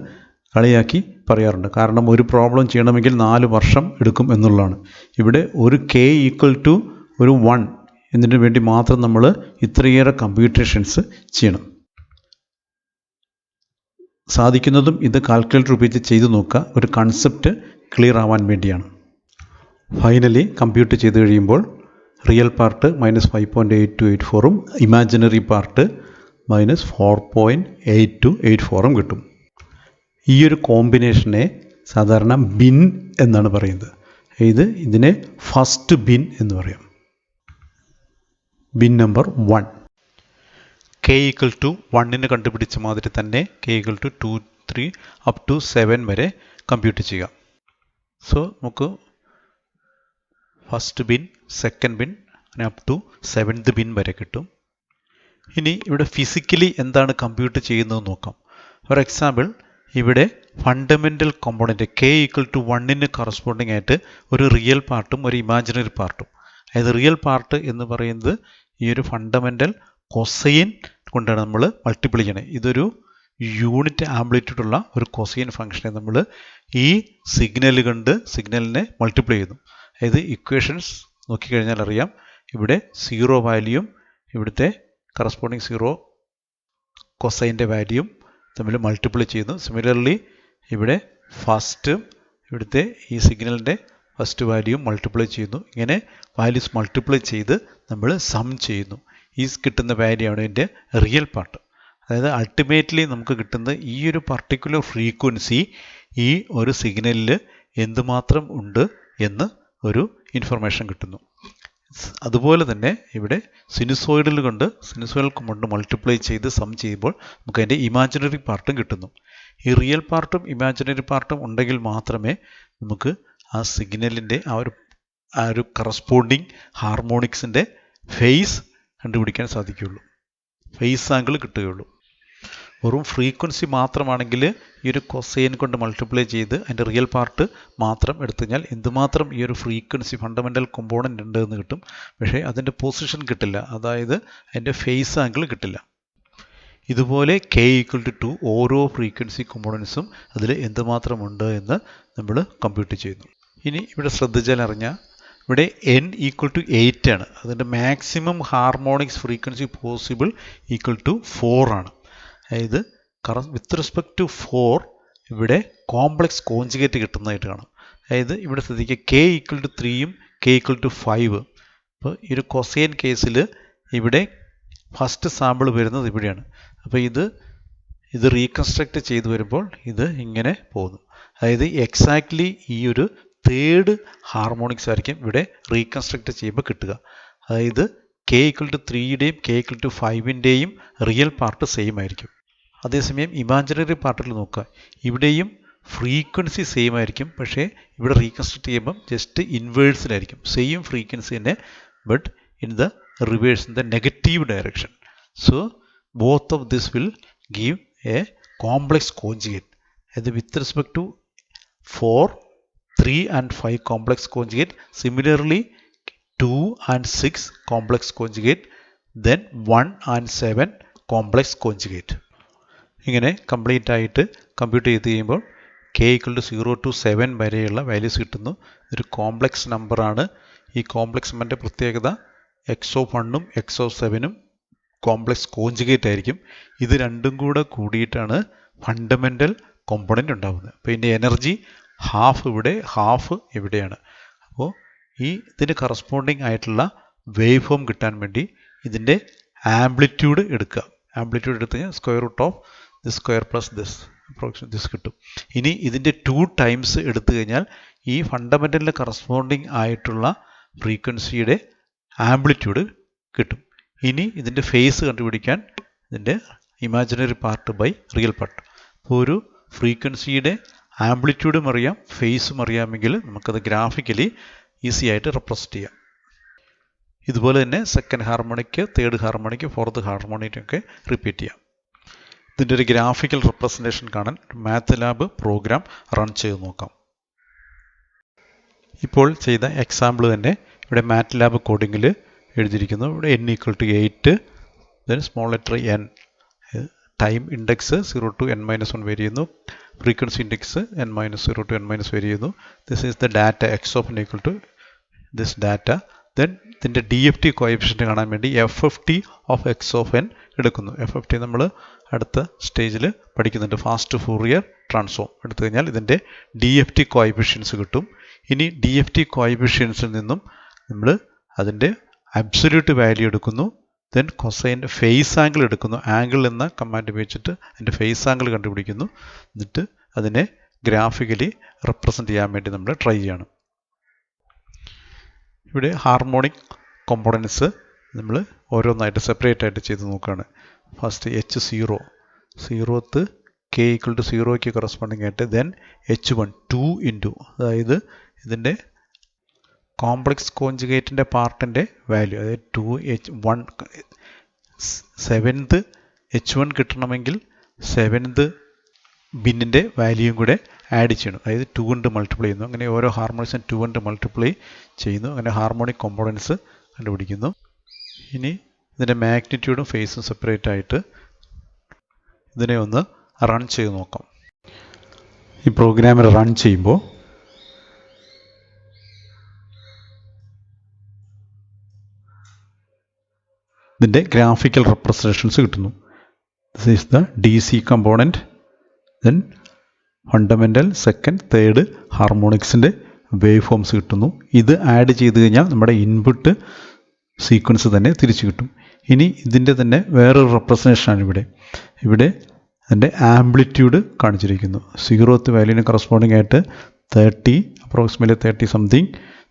കളിയാക്കി പറയാറുണ്ട്. കാരണം ഒരു പ്രോബ്ലം ചെയ്യണമെങ്കിൽ 4 വർഷം എടുക്കും എന്നുള്ളതാണ്. ഇവിടെ ഒരു k ഈക്വൽ ടു ഒരു 1 എന്നതിന് വേണ്ടി മാത്രം നമ്മൾ ഇത്രയേറെ കമ്പ്യൂട്ടേഷൻസ് ചെയ്യണം. സാധിക്കുന്നതും ഇത് കാൽക്കുലേറ്റർ ഉപയോഗിച്ച് ചെയ്തു നോക്കുക, ഒരു കൺസെപ്റ്റ് ക്ലിയർ ആവാൻ വേണ്ടിയാണ്. ഫൈനലി കമ്പ്യൂട്ട് ചെയ്ത് കഴിയുമ്പോൾ റിയൽ പാർട്ട് -5.8284 ഇമാജിനറി പാർട്ട് -4.8284 കിട്ടും. ഈ ഒരു കോമ്പിനേഷനെ സാധാരണ ബിൻ എന്നാണ് പറയുന്നത്. ഇതിനെ ഫസ്റ്റ് ബിൻ എന്ന് പറയാം. Bin number 1. k equal to 1 കണ്ടുപിടിച്ച മാതിരി തന്നെ k equal to 2, 3 up to 7 വരെ കമ്പ്യൂട്ട് ചെയ്യാം. സോ നമുക്ക് ഫസ്റ്റ് ബിൻ, സെക്കൻഡ് ബിൻ അങ്ങനെ അപ് ടു 7th ബിൻ വരെ കിട്ടും. ഇനി ഇവിടെ ഫിസിക്കലി എന്താണ് കമ്പ്യൂട്ട് ചെയ്യുന്നത് നോക്കാം. ഫോർ എക്സാമ്പിൾ ഇവിടെ fundamental component k equal to 1 corresponding ആയിട്ട് ഒരു റിയൽ പാർട്ടും ഒരു ഇമാജിനറി പാർട്ടും. അതായത് റിയൽ പാർട്ട് എന്ന് പറയുന്നത് ഈ ഒരു ഫണ്ടമെൻ്റൽ കൊസൈൻ കൊണ്ടാണ് നമ്മൾ മൾട്ടിപ്ലൈ ചെയ്യണത്. ഇതൊരു യൂണിറ്റ് ആംപ്ലിറ്റ്യൂഡുള്ള ഒരു കൊസൈൻ ഫംഗ്ഷനെ നമ്മൾ ഈ സിഗ്നൽ കൊണ്ട് സിഗ്നലിനെ മൾട്ടിപ്ലൈ ചെയ്യുന്നു. അതായത് ഇക്വേഷൻസ് നോക്കിക്കഴിഞ്ഞാൽ അറിയാം, ഇവിടെ 0 വാല്യൂയും ഇവിടുത്തെ കറസ്പോണ്ടിങ് 0 കൊസൈൻ്റെ വാല്യൂയും തമ്മിൽ മൾട്ടിപ്ലൈ ചെയ്യുന്നു. സിമിലർലി ഇവിടെ ഫസ്റ്റ് ഇവിടുത്തെ ഈ സിഗ്നലിൻ്റെ ഫസ്റ്റ് വാല്യൂയും മൾട്ടിപ്ലൈ ചെയ്യുന്നു. ഇങ്ങനെ വാല്യൂസ് മൾട്ടിപ്ലൈ ചെയ്ത് നമ്മൾ സം ചെയ്യുന്നു. ഈ കിട്ടുന്ന വാല്യൂ ആണ് ഇതിൻ്റെ റിയൽ പാർട്ട്. അതായത് അൾട്ടിമേറ്റ്ലി നമുക്ക് കിട്ടുന്ന ഈ ഒരു പർട്ടിക്കുലർ ഫ്രീക്വൻസി ഈ ഒരു സിഗ്നലിൽ എന്തുമാത്രം ഉണ്ട് എന്ന് ഒരു ഇൻഫർമേഷൻ കിട്ടുന്നു. അതുപോലെ തന്നെ ഇവിടെ സിനുസോയിഡൽ കൊണ്ട് മൾട്ടിപ്ലൈ ചെയ്ത് സം ചെയ്യുമ്പോൾ നമുക്ക് അതിൻ്റെ ഇമാജിനറി പാർട്ടും കിട്ടുന്നു. ഈ റിയൽ പാർട്ടും ഇമാജിനറി പാർട്ടും ഉണ്ടെങ്കിൽ മാത്രമേ നമുക്ക് ആ സിഗ്നലിൻ്റെ ആ ഒരു കറസ്പോണ്ടിങ് ഹാർമോണിക്സിൻ്റെ ഫേസ് കണ്ടുപിടിക്കാൻ സാധിക്കുകയുള്ളൂ, ഫേസ് ആംഗിൾ കിട്ടുകയുള്ളൂ. വെറും ഫ്രീക്വൻസി മാത്രമാണെങ്കിൽ ഈ ഒരു കൊസൈൻ കൊണ്ട് മൾട്ടിപ്ലൈ ചെയ്ത് അതിൻ്റെ റിയൽ പാർട്ട് മാത്രം എടുത്തു കഴിഞ്ഞാൽ എന്തുമാത്രം ഈ ഒരു ഫ്രീക്വൻസി ഫണ്ടമെൻ്റൽ കോമ്പോണൻ്റ് ഉണ്ട് എന്ന് കിട്ടും. പക്ഷേ അതിൻ്റെ പൊസിഷൻ കിട്ടില്ല, അതായത് അതിൻ്റെ ഫേസ് ആംഗിൾ കിട്ടില്ല. ഇതുപോലെ k ഈക്വൽ ടു 2 ഓരോ ഫ്രീക്വൻസി കോമ്പോണൻസും അതിൽ എന്തുമാത്രമുണ്ട് എന്ന് നമ്മൾ കമ്പ്യൂട്ട് ചെയ്യുന്നു. ഇനി ഇവിടെ ശ്രദ്ധിച്ചാൽ അറിഞ്ഞാൽ ഇവിടെ n ഈക്വൽ ടു 8 ആണ്. അതിൻ്റെ maximum harmonics frequency possible equal to 4 ആണ്. അതായത് വിത്ത് റെസ്പെക്ട് ടു 4 ഇവിടെ കോംപ്ലക്സ് കോഞ്ചുഗേറ്റ് കിട്ടുന്നതായിട്ട് കാണാം. അതായത് ഇവിടെ ശ്രദ്ധിക്കുക, k ഈക്വൽ ടു 3യും k ഈക്വൽ ടു 5. അപ്പോൾ ഈ ഒരു കൊസൈൻ കേസിൽ ഇവിടെ ഫസ്റ്റ് സാമ്പിൾ വരുന്നത് ഇവിടെയാണ്. അപ്പോൾ ഇത് റീകൺസ്ട്രക്റ്റ് ചെയ്ത് വരുമ്പോൾ ഇത് ഇങ്ങനെ പോകുന്നു. അതായത് എക്സാക്ട്ലി ഈ ഒരു തേർഡ് ഹാർമോണിക്സ് ആയിരിക്കും ഇവിടെ റീകൺസ്ട്രക്റ്റ് ചെയ്യുമ്പോൾ കിട്ടുക. അതായത് k ഈക്വൽ ടു 3യുടെയും k ഈക്വൽ ടു 5ൻ്റെയും റിയൽ പാർട്ട് സെയിം ആയിരിക്കും. അതേസമയം ഇമാജിനറി പാർട്ടിൽ നോക്കുക, ഇവിടെയും ഫ്രീക്വൻസി സെയിം ആയിരിക്കും, പക്ഷേ ഇവിടെ റീകൺസ്ട്രക്ട് ചെയ്യുമ്പം ജസ്റ്റ് ഇൻവേഴ്സിലായിരിക്കും. സെയിം ഫ്രീക്വൻസി തന്നെ but in the reverse, in the negative direction. So both of this will give A complex conjugate. അതായത് വിത്ത് respect to 4, 3 and 5 complex conjugate, similarly 2 and 6 complex conjugate, then 1 and 7 complex conjugate. ഇങ്ങനെ കംപ്ലീറ്റ് ആയിട്ട് കമ്പ്യൂട്ട് ചെയ്ത് കഴിയുമ്പോൾ k ഈക്വൽ ടു 0 to 7 വരെയുള്ള വാല്യൂസ് കിട്ടുന്നു. ഇതൊരു കോംപ്ലക്സ് നമ്പറാണ്. ഈ കോംപ്ലക്സ് നമ്പറിൻ്റെ പ്രത്യേകത x of 1ഉം x of 7ഉം കോംപ്ലക്സ് കോഞ്ചുഗേറ്റ് ആയിരിക്കും. ഇത് രണ്ടും കൂടെ കൂടിയിട്ടാണ് ഫണ്ടമെൻ്റൽ കോമ്പണൻ്റ് ഉണ്ടാകുന്നത്. അപ്പോൾ ഇതിൻ്റെ എനർജി ഹാഫ് ഇവിടെ, ഹാഫ് ഇവിടെയാണ്. അപ്പോൾ ഇതിന് കറസ്പോണ്ടിങ് ആയിട്ടുള്ള വേവ് ഫോം കിട്ടാൻ വേണ്ടി ഇതിൻ്റെ ആംപ്ലിറ്റ്യൂഡ് എടുക്കുക. ആംപ്ലിറ്റ്യൂഡ് എടുത്ത് കഴിഞ്ഞാൽ square root of this square plus this കിട്ടും. ഇനി ഇതിൻ്റെ 2 ടൈംസ് എടുത്തു കഴിഞ്ഞാൽ ഈ ഫണ്ടമെൻ്റലിന് കറസ്പോണ്ടിങ് ആയിട്ടുള്ള ഫ്രീക്വൻസിയുടെ ആംപ്ലിറ്റ്യൂഡ് കിട്ടും. ഇനി ഇതിൻ്റെ ഫേസ് കണ്ടുപിടിക്കാൻ ഇതിൻ്റെ imaginary part by real part. അപ്പോൾ ഒരു ഫ്രീക്വൻസിയുടെ ആംപ്ലിറ്റ്യൂഡും അറിയാം, ഫേസും അറിയാമെങ്കിൽ നമുക്കത് ഗ്രാഫിക്കലി ഈസി ആയിട്ട് റെപ്രസെൻറ്റ് ചെയ്യാം. ഇതുപോലെ തന്നെ സെക്കൻഡ് ഹാർമോണിക്ക്, തേർഡ് ഹാർമോണിക്ക്, ഫോർത്ത് ഹാർമോണിക്കൊക്കെ റിപ്പീറ്റ് ചെയ്യാം. ഇതിൻ്റെ ഒരു ഗ്രാഫിക്കൽ റെപ്രസെൻറ്റേഷൻ കാണാൻ മാത്ത് ലാബ് പ്രോഗ്രാം റൺ ചെയ്ത് നോക്കാം. ഇപ്പോൾ ചെയ്ത എക്സാമ്പിൾ തന്നെ ഇവിടെ മാത്ത് ലാബ് കോഡിങ്ങിൽ എഴുതിയിരിക്കുന്നു. ഇവിടെ n=8, then small letter n, time index 0 to n-1 vary ചെയ്യുന്നു, frequency index n-0 to n- vary ചെയ്യുന്നു. This is the data x of n equal to this data. Then ഇതിൻ്റെ DFT കോഎഫിഷ്യൻ്റ് കാണാൻ വേണ്ടി FFT of x of n എടുക്കുന്നു. FFT നമ്മൾ അടുത്ത സ്റ്റേജിൽ പഠിക്കുന്നുണ്ട്, ഫാസ്റ്റ് ഫൂറിയർ ട്രാൻസ്ഫോം. എടുത്തു കഴിഞ്ഞാൽ ഇതിൻ്റെ DFT കോഎഫിഷ്യൻസ് കിട്ടും. ഇനി DFT കോഎഫിഷ്യൻസിൽ നിന്നും നമ്മൾ അതിൻ്റെ അബ്സല്യൂട്ട് വാല്യൂ എടുക്കുന്നു. ദെൻ കൊസൈൻ്റെ ഫേസ് ആംഗിൾ എടുക്കുന്നു. ആംഗിൾ എന്ന കമാൻഡ് ഉപയോഗിച്ചിട്ട് അതിൻ്റെ ഫേസ് ആംഗിൾ കണ്ടുപിടിക്കുന്നു. എന്നിട്ട് അതിനെ ഗ്രാഫിക്കലി റെപ്രസെൻറ്റ് ചെയ്യാൻ വേണ്ടി നമ്മൾ ട്രൈ ചെയ്യണം. ഇവിടെ ഹാർമോണിക് കോമ്പോണൻസ് നമ്മൾ ഓരോന്നായിട്ട് സെപ്പറേറ്റ് ആയിട്ട് ചെയ്ത് നോക്കുകയാണ്. ഫസ്റ്റ് H0, 0th k = 0ക്ക് കറസ്പോണ്ടിങ് ആയിട്ട്, ദെൻ H1 2 ഇൻറ്റു, അതായത് ഇതിൻ്റെ കോംപ്ലക്സ് കോഞ്ചുഗേറ്റിൻ്റെ പാർട്ടിൻ്റെ വാല്യൂ, അതായത് 2H1, 7th H1 കിട്ടണമെങ്കിൽ 7th ബിന്നിൻ്റെ വാല്യൂയും കൂടെ ആഡ് ചെയ്യണം, അതായത് 2 കൊണ്ട് മൾട്ടിപ്ലൈ ചെയ്യുന്നു. അങ്ങനെ ഓരോ ഹാർമോണിക്സും 2 കൊണ്ട് മൾട്ടിപ്ലൈ ചെയ്യുന്നു. അങ്ങനെ ഹാർമോണിക് കോമ്പോണൻസ് കണ്ടുപിടിക്കുന്നു. ഇനി ഇതിൻ്റെ മാഗ്നിറ്റ്യൂഡും ഫേസും സെപ്പറേറ്റ് ആയിട്ട് ഇതിനെ ഒന്ന് റൺ ചെയ്ത് നോക്കാം. ഈ പ്രോഗ്രാമിൽ റൺ ചെയ്യുമ്പോൾ ഇതിൻ്റെ ഗ്രാഫിക്കൽ റെപ്രസെൻറ്റേഷൻസ് കിട്ടുന്നു. This is the DC component, then fundamental, second, third ഹാർമോണിക്സിൻ്റെ വേവ് ഫോംസ് കിട്ടുന്നു. ഇത് ആഡ് ചെയ്ത് കഴിഞ്ഞാൽ നമ്മുടെ ഇൻപുട്ട് സീക്വൻസ് തന്നെ തിരിച്ചു കിട്ടും. ഇനി ഇതിൻ്റെ തന്നെ വേറൊരു റെപ്രസെൻറ്റേഷനാണ് ഇവിടെ അതിൻ്റെ ആംപ്ലിറ്റ്യൂഡ് കാണിച്ചിരിക്കുന്നു. 0th വാല്യൂവിന് കറസ്പോണ്ടിങ് ആയിട്ട് 30, അപ്രോക്സിമേറ്റ്ലി 30 സംതിങ്,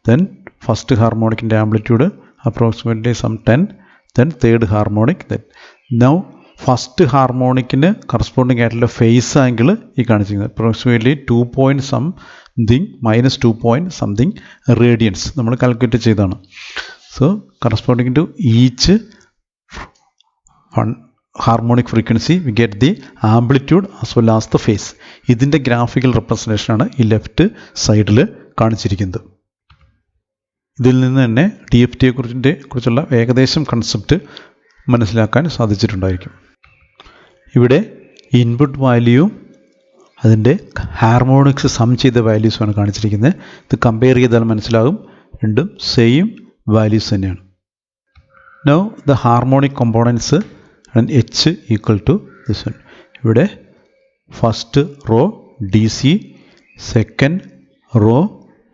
ദെൻ ഫസ്റ്റ് ഹാർമോണിക്കിൻ്റെ amplitude approximately 10, then third harmonic. Then now first ഹാർമോണിക്കിന് കറസ്പോണ്ടിങ് ആയിട്ടുള്ള ഫേസ് ആംഗിൾ ഈ കാണിച്ചിരിക്കുന്നത് അപ്രോക്സിമേറ്റ്ലി 2 something -2 something റേഡിയൻസ് നമ്മൾ കാൽക്കുലേറ്റ് ചെയ്തതാണ്. So corresponding to each harmonic frequency we get the amplitude as well as the phase. ഇതിൻ്റെ ഗ്രാഫിക്കൽ റെപ്രസെൻറ്റേഷനാണ് ഈ ലെഫ്റ്റ് സൈഡിൽ കാണിച്ചിരിക്കുന്നത്. ഇതിൽ നിന്ന് തന്നെ DFT കുറിച്ചുള്ള ഏകദേശം കൺസെപ്റ്റ് മനസ്സിലാക്കാൻ സാധിച്ചിട്ടുണ്ടായിരിക്കും. ഇവിടെ ഇൻപുട്ട് വാല്യൂവും അതിൻ്റെ ഹാർമോണിക്സ് സം ചെയ്ത വാല്യൂസുമാണ് കാണിച്ചിരിക്കുന്നത്. ഇത് കമ്പയർ ചെയ്താൽ മനസ്സിലാകും രണ്ടും സെയിം വാല്യൂസ് തന്നെയാണ്. Now the harmonic components H = this one. ഇവിടെ first row DC, second row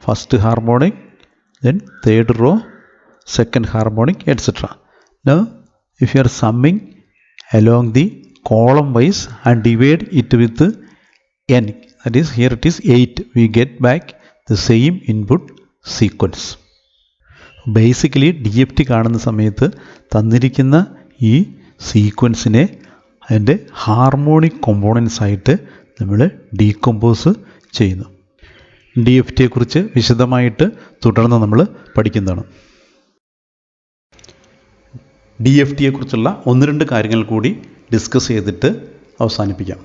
first harmonic, then third row second harmonic, etc. Now if you are summing along the column wise and divide it with n, that is here it is 8, we get back the same input sequence. Basically DFT കാണുന്ന സമയത്ത് തന്നിരിക്കുന്ന ഈ സീക്വൻസിനെ അതിൻ്റെ ഹാർമോണിക് കോമ്പോണൻസ് ആയിട്ട് നമ്മൾ ഡീകമ്പോസ് ചെയ്യുന്നു. DFTയെക്കുറിച്ച് വിശദമായിട്ട് തുടർന്ന് നമ്മൾ പഠിക്കുന്നതാണ്. DFTയെക്കുറിച്ചുള്ള 1-2 കാര്യങ്ങൾ കൂടി ഡിസ്കസ് ചെയ്തിട്ട് അവസാനിപ്പിക്കാം.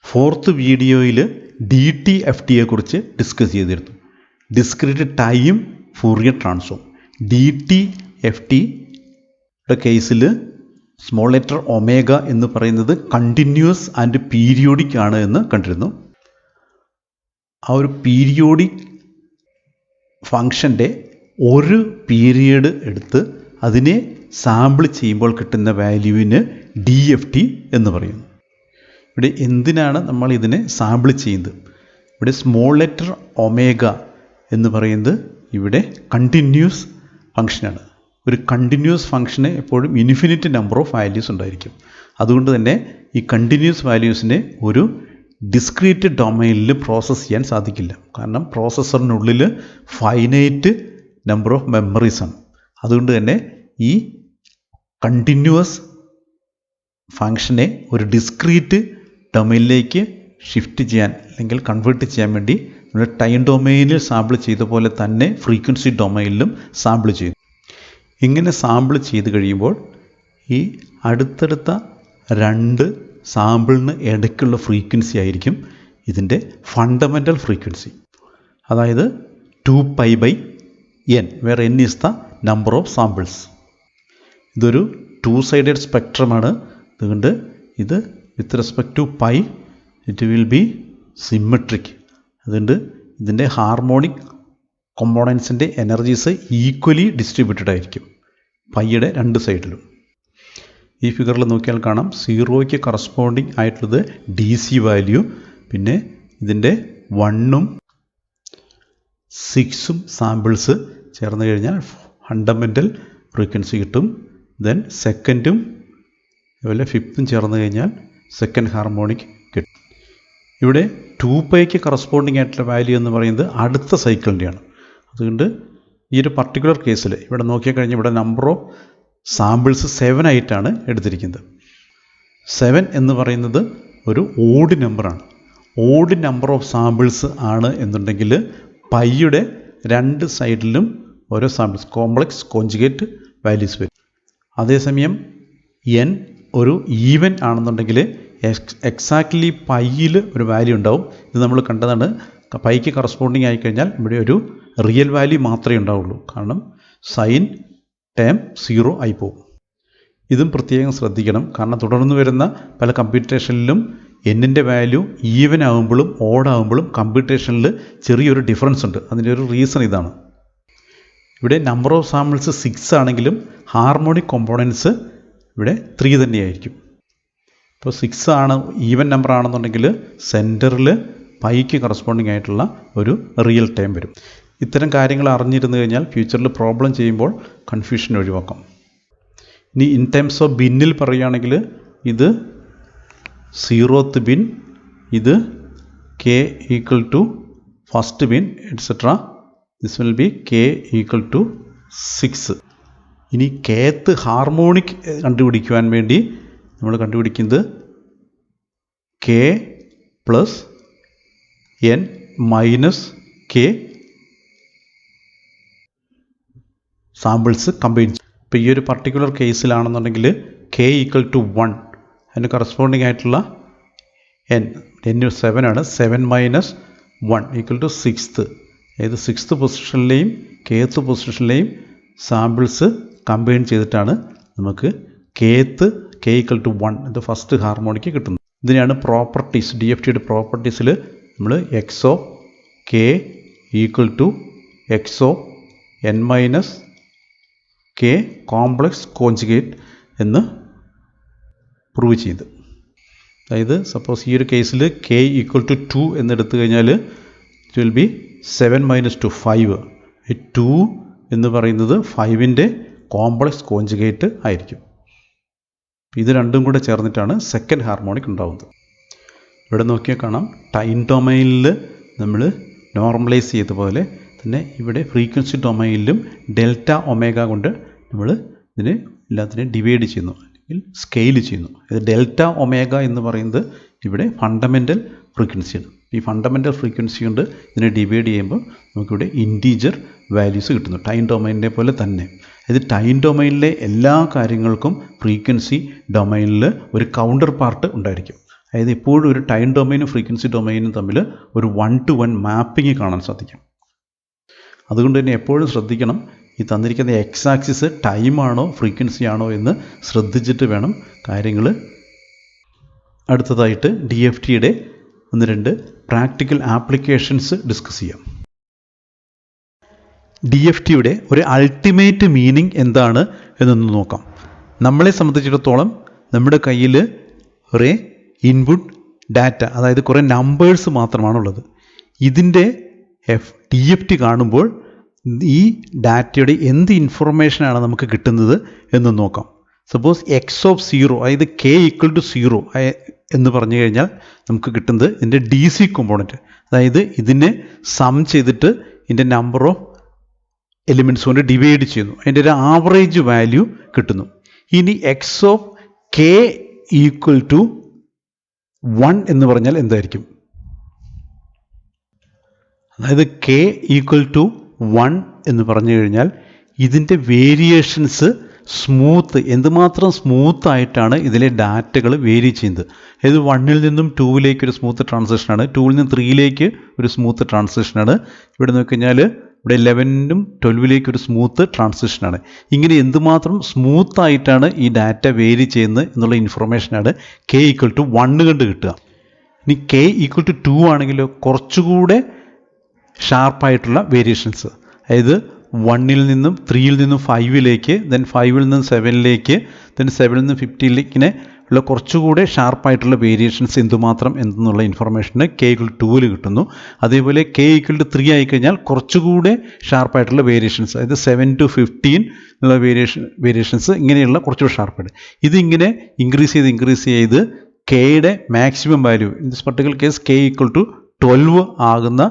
4th വീഡിയോയിൽ DTFTയെക്കുറിച്ച് ഡിസ്കസ് ചെയ്തിരുന്നു. Discrete time Fourier transform. DTFTയുടെ കേസിൽ സ്മോൾ ലെറ്റർ ഒമേഗ എന്ന് പറയുന്നത് കണ്ടിന്യൂസ് ആൻഡ് പീരിയോഡിക് ആണ് എന്ന് കണ്ടിരുന്നു. ആ ഒരു പീരിയോഡിക് ഫങ്ഷൻ്റെ ഒരു പീരിയഡ് എടുത്ത് അതിനെ സാമ്പിൾ ചെയ്യുമ്പോൾ കിട്ടുന്ന വാല്യൂവിന് DFT എന്ന് പറയുന്നു. ഇവിടെ എന്തിനാണ് നമ്മൾ ഇതിനെ സാമ്പിൾ ചെയ്യുന്നത്? ഇവിടെ സ്മോൾ ലെറ്റർ ഒമേഗ എന്ന് പറയുന്നത് ഇവിടെ കണ്ടിന്യൂസ് ഫംഗ്ഷനാണ്. ഒരു കണ്ടിന്യൂസ് ഫംഗ്ഷന് എപ്പോഴും ഇൻഫിനിറ്റ് നമ്പർ ഓഫ് വാല്യൂസ് ഉണ്ടായിരിക്കും. അതുകൊണ്ട് തന്നെ ഈ കണ്ടിന്യൂസ് വാല്യൂസിനെ ഒരു ഡിസ്ക്രീറ്റ് ഡൊമൈനിൽ പ്രോസസ്സ് ചെയ്യാൻ സാധിക്കില്ല. കാരണം പ്രോസസ്സറിനുള്ളിൽ ഫൈനൈറ്റ് നമ്പർ ഓഫ് മെമ്മറീസ് ആണ്. അതുകൊണ്ട് തന്നെ ഈ കണ്ടിന്യൂസ് ഫംഗ്ഷനെ ഒരു ഡിസ്ക്രീറ്റ് ഡൊമൈനിലേക്ക് ഷിഫ്റ്റ് ചെയ്യാൻ അല്ലെങ്കിൽ കൺവേർട്ട് ചെയ്യാൻ വേണ്ടി നമ്മൾ ടൈം ഡൊമൈനിൽ സാമ്പിൾ ചെയ്ത പോലെ തന്നെ ഫ്രീക്വൻസി ഡൊമൈനിലും സാമ്പിൾ ചെയ്യുന്നു. ഇങ്ങനെ സാമ്പിൾ ചെയ്ത് കഴിയുമ്പോൾ ഈ അടുത്തടുത്ത രണ്ട് സാമ്പിളിന് ഇടയ്ക്കുള്ള ഫ്രീക്വൻസി ആയിരിക്കും ഇതിൻ്റെ ഫണ്ടമെൻ്റൽ ഫ്രീക്വൻസി. അതായത് 2π/n, where n is the number of samples. ഇതൊരു 2-സൈഡഡ് സ്പെക്ട്രമാണ്. അതുകൊണ്ട് ഇത് with respect to pi it will be symmetric. അതുകൊണ്ട് ഇതിൻ്റെ ഹാർമോണിക് കോമ്പോണൻസിൻ്റെ എനർജീസ് ഈക്വലി ഡിസ്ട്രിബ്യൂട്ടഡ് ആയിരിക്കും പൈയുടെ രണ്ട് സൈഡിലും. ഈ ഫിഗറിൽ നോക്കിയാൽ കാണാം 0യ്ക്ക് കറസ്പോണ്ടിങ് ആയിട്ടുള്ളത് DC വാല്യൂ, പിന്നെ ഇതിൻ്റെ 1ഉം 6ഉം സാമ്പിൾസ് ചേർന്ന് കഴിഞ്ഞാൽ ഫണ്ടമെൻ്റൽ ഫ്രീക്വൻസി കിട്ടും. ദെൻ സെക്കൻഡും അതുപോലെ 5ഉം ചേർന്ന് കഴിഞ്ഞാൽ സെക്കൻഡ് ഹാർമോണിക് കിട്ടും. ഇവിടെ 2πയ്ക്ക് കറസ്പോണ്ടിങ് ആയിട്ടുള്ള വാല്യൂ എന്ന് പറയുന്നത് അടുത്ത സൈക്കിളിൻ്റെയാണ്. അതുകൊണ്ട് ഈ ഒരു പർട്ടിക്കുലർ കേസിൽ ഇവിടെ നോക്കിയാൽ കഴിഞ്ഞാൽ ഇവിടെ നമ്പർ ഓഫ് സാമ്പിൾസ് 7 ആയിട്ടാണ് എടുത്തിരിക്കുന്നത്. 7 എന്ന് പറയുന്നത് ഒരു ഓഡ് നമ്പറാണ്. ഓഡ് നമ്പർ ഓഫ് സാമ്പിൾസ് ആണ് എന്നുണ്ടെങ്കിൽ പൈയുടെ രണ്ട് സൈഡിലും ഓരോ സാമ്പിൾസ് കോംപ്ലക്സ് കോഞ്ചുഗേറ്റ് വാല്യൂസ് വരും. അതേസമയം n ഒരു ഈവൻ ആണെന്നുണ്ടെങ്കിൽ എക്സാക്ട്ലി പൈയിൽ ഒരു വാല്യൂ ഉണ്ടാവും. ഇത് നമ്മൾ കണ്ടതാണ്. പൈക്ക് കറസ്പോണ്ടിങ് ആയിക്കഴിഞ്ഞാൽ ഇവിടെ ഒരു റിയൽ വാല്യൂ മാത്രമേ ഉണ്ടാവുള്ളൂ. കാരണം സൈൻ ടേം 0 ആയി പോകും. ഇതും പ്രത്യേകം ശ്രദ്ധിക്കണം. കാരണം തുടർന്ന് വരുന്ന പല കമ്പ്യൂട്ടേഷനിലും എന്നിൻ്റെ വാല്യൂ ഈവൻ ആകുമ്പോഴും ഓഡ് ആകുമ്പോഴും കമ്പ്യൂട്ടേഷനിൽ ചെറിയൊരു ഡിഫറൻസ് ഉണ്ട്. അതിൻ്റെ ഒരു റീസൺ ഇതാണ്. ഇവിടെ നമ്പർ ഓഫ് സാമ്പിൾസ് 6 ആണെങ്കിലും ഹാർമോണിക് കോമ്പോണൻസ് ഇവിടെ 3 തന്നെയായിരിക്കും. ഇപ്പോൾ 6 ആണ് ഈവൻ നമ്പർ ആണെന്നുണ്ടെങ്കിൽ സെൻറ്ററിൽ പൈക്ക് കറസ്പോണ്ടിങ് ആയിട്ടുള്ള ഒരു റിയൽ ടൈം വരും. ഇത്തരം കാര്യങ്ങൾ അറിഞ്ഞിരുന്നു കഴിഞ്ഞാൽ ഫ്യൂച്ചറിൽ പ്രോബ്ലം ചെയ്യുമ്പോൾ കൺഫ്യൂഷൻ ഒഴിവാക്കാം. ഇനി ഇൻ ടേംസ് ഓഫ് ബിന്നിൽ പറയുകയാണെങ്കിൽ ഇത് 0th ബിൻ, ഇത് k equal to first bin etcetera. This will be k equal to 6. ഇനി kth ഹാർമോണിക് കണ്ടുപിടിക്കുവാൻ വേണ്ടി നമ്മൾ കണ്ടുപിടിക്കുന്നത് k plus n minus k samples combine. ഇപ്പോൾ ഈ ഒരു പർട്ടിക്കുലർ കേസിലാണെന്നുണ്ടെങ്കിൽ k ഈക്വൽ ടു 1, അതിന് കറസ്പോണ്ടിങ് ആയിട്ടുള്ള n 7 ആണ്. 7 മൈനസ് 1 ഈക്വൽ ടു 6th. ഏത് 6th പൊസിഷനിലെയും kth പൊസിഷനിലെയും സാമ്പിൾസ് കമ്പൈൻ ചെയ്തിട്ടാണ് നമുക്ക് k ഈക്വൽ ടു 1 ഇത് ഫസ്റ്റ് ഹാർമോണിക്ക് കിട്ടുന്നത്. ഇതിനെയാണ് പ്രോപ്പർട്ടീസ്, DFTയുടെ പ്രോപ്പർട്ടീസിൽ നമ്മൾ x ഓഫ് k ഈക്വൽ ടു x ഓഫ് n minus k complex conjugate എന്ന് പ്രൂവ് ചെയ്ത്. അതായത് സപ്പോസ് ഈ ഒരു കേസിൽ k ഈക്വൽ ടു 2 എന്നെടുത്തു കഴിഞ്ഞാൽ ഇറ്റ് വിൽ ബി 7 മൈനസ് 2 5. ഈ 2 എന്ന് പറയുന്നത് 5ൻ്റെ കോംപ്ലക്സ് കോഞ്ചുഗേറ്റ് ആയിരിക്കും. ഇത് രണ്ടും കൂടെ ചേർന്നിട്ടാണ് സെക്കൻഡ് ഹാർമോണിക് ഉണ്ടാകുന്നത്. ഇവിടെ നോക്കിയാൽ കാണാം ടൈം ഡൊമൈനിൽ നമ്മൾ നോർമലൈസ് ചെയ്ത പോലെ തന്നെ ഇവിടെ ഫ്രീക്വൻസി ഡൊമൈനിലും ഡെൽറ്റ ഒമേഗ കൊണ്ട് നമ്മൾ ഇതിനെ എല്ലാത്തിനെയും ഡിവൈഡ് ചെയ്യുന്നു അല്ലെങ്കിൽ സ്കെയിൽ ചെയ്യുന്നു. ഇത് ഡെൽറ്റ ഒമേഗ എന്ന് പറയുന്നത് ഇവിടെ ഫണ്ടമെൻ്റൽ ഫ്രീക്വൻസിയാണ്. ഈ ഫണ്ടമെൻ്റൽ ഫ്രീക്വൻസി കൊണ്ട് ഇതിനെ ഡിവൈഡ് ചെയ്യുമ്പോൾ നമുക്കിവിടെ ഇൻറ്റീജർ വാല്യൂസ് കിട്ടുന്നു ടൈം ഡൊമൈനിനെ പോലെ തന്നെ. ഇത് ടൈം ഡൊമൈനിലെ എല്ലാ കാര്യങ്ങൾക്കും ഫ്രീക്വൻസി ഡൊമൈനിൽ ഒരു കൗണ്ടർ പാർട്ട് ഉണ്ടായിരിക്കും. അതായത് എപ്പോഴും ഒരു ടൈം ഡൊമൈനും ഫ്രീക്വൻസി ഡൊമൈനും തമ്മിൽ ഒരു 1-to-1 മാപ്പിംഗ് കാണാൻ സാധിക്കും. അതുകൊണ്ട് തന്നെ എപ്പോഴും ശ്രദ്ധിക്കണം, ഈ തന്നിരിക്കുന്ന എക്സ് ആക്സിസ് ടൈമാണോ ഫ്രീക്വൻസി ആണോ എന്ന് ശ്രദ്ധിച്ചിട്ട് വേണം കാര്യങ്ങൾ. അടുത്തതായിട്ട് DFTയുടെ 1-2 പ്രാക്ടിക്കൽ ആപ്ലിക്കേഷൻസ് ഡിസ്കസ് ചെയ്യാം. DFTയുടെ ഒരു അൾട്ടിമേറ്റ് മീനിങ് എന്താണ് എന്നൊന്ന് നോക്കാം. നമ്മളെ സംബന്ധിച്ചിടത്തോളം നമ്മുടെ കയ്യിൽ കുറേ ഇൻപുട്ട് ഡാറ്റ, അതായത് കുറേ നമ്പേഴ്സ് മാത്രമാണുള്ളത്. ഇതിൻ്റെ DFT കാണുമ്പോൾ ഈ ഡാറ്റയുടെ എന്ത് ഇൻഫർമേഷനാണ് നമുക്ക് കിട്ടുന്നത് എന്ന് നോക്കാം. സപ്പോസ് x(0), അതായത് k = 0 എന്ന് പറഞ്ഞു കഴിഞ്ഞാൽ നമുക്ക് കിട്ടുന്നത് ഇതിൻ്റെ DC കോമ്പോണൻറ്റ്, അതായത് ഇതിനെ സം ചെയ്തിട്ട് ഇതിൻ്റെ നമ്പർ ഓഫ് എലിമെൻറ്റ്സ് കൊണ്ട് ഡിവൈഡ് ചെയ്യുന്നു, അതിൻ്റെ ഒരു ആവറേജ് വാല്യൂ കിട്ടുന്നു. ഇനി x(k) = 1 എന്ന് പറഞ്ഞാൽ എന്തായിരിക്കും? അതായത് k = 1 എന്ന് പറഞ്ഞു കഴിഞ്ഞാൽ ഇതിൻ്റെ വേരിയേഷൻസ് സ്മൂത്ത്, എന്തുമാത്രം സ്മൂത്തായിട്ടാണ് ഇതിലെ ഡാറ്റകൾ വേരി ചെയ്യുന്നത്. അതായത് 1-ൽ നിന്നും 2-ലേക്ക് ഒരു സ്മൂത്ത് ട്രാൻസിഷനാണ്, 2-ൽ നിന്ന് 3-ലേക്ക് ഒരു സ്മൂത്ത് ട്രാൻസിഷനാണ്, ഇവിടെ നോക്കിക്കഴിഞ്ഞാൽ ഇവിടെ 11-നും 12-ലേക്ക് ഒരു സ്മൂത്ത് ട്രാൻസിഷനാണ്. ഇങ്ങനെ എന്തുമാത്രം സ്മൂത്തായിട്ടാണ് ഈ ഡാറ്റ വേരി ചെയ്യുന്നത് എന്നുള്ള ഇൻഫർമേഷനാണ് k = 1 കൊണ്ട് കിട്ടുക. ഇനി k = 2 ആണെങ്കിലോ കുറച്ചുകൂടെ ഷാർപ്പായിട്ടുള്ള വേരിയേഷൻസ്, അതായത് 1-ൽ നിന്നും 3-ൽ നിന്നും 5-ലേക്ക്, ദെൻ 5-ൽ നിന്നും 7-ലേക്ക്, ദെൻ 7-ൽ നിന്നും 15-ലേക്ക് ഉള്ള കുറച്ചുകൂടെ ഷാർപ്പായിട്ടുള്ള വേരിയേഷൻസ് എന്തുമാത്രം എന്നുള്ള ഇൻഫർമേഷന് k = 2-ൽ കിട്ടുന്നു. അതേപോലെ k = 3 ആയിക്കഴിഞ്ഞാൽ കുറച്ചുകൂടെ ഷാർപ്പായിട്ടുള്ള വേരിയേഷൻസ്, അതായത് 7 to 15 എന്നുള്ള വേരിയേഷൻസ് ഇങ്ങനെയുള്ള കുറച്ചുകൂടെ ഷാർപ്പായിട്ട് ഇതിങ്ങനെ ഇൻക്രീസ് ചെയ്ത് kയുടെ maximum value, in this particular case k = 12 ആകുന്ന,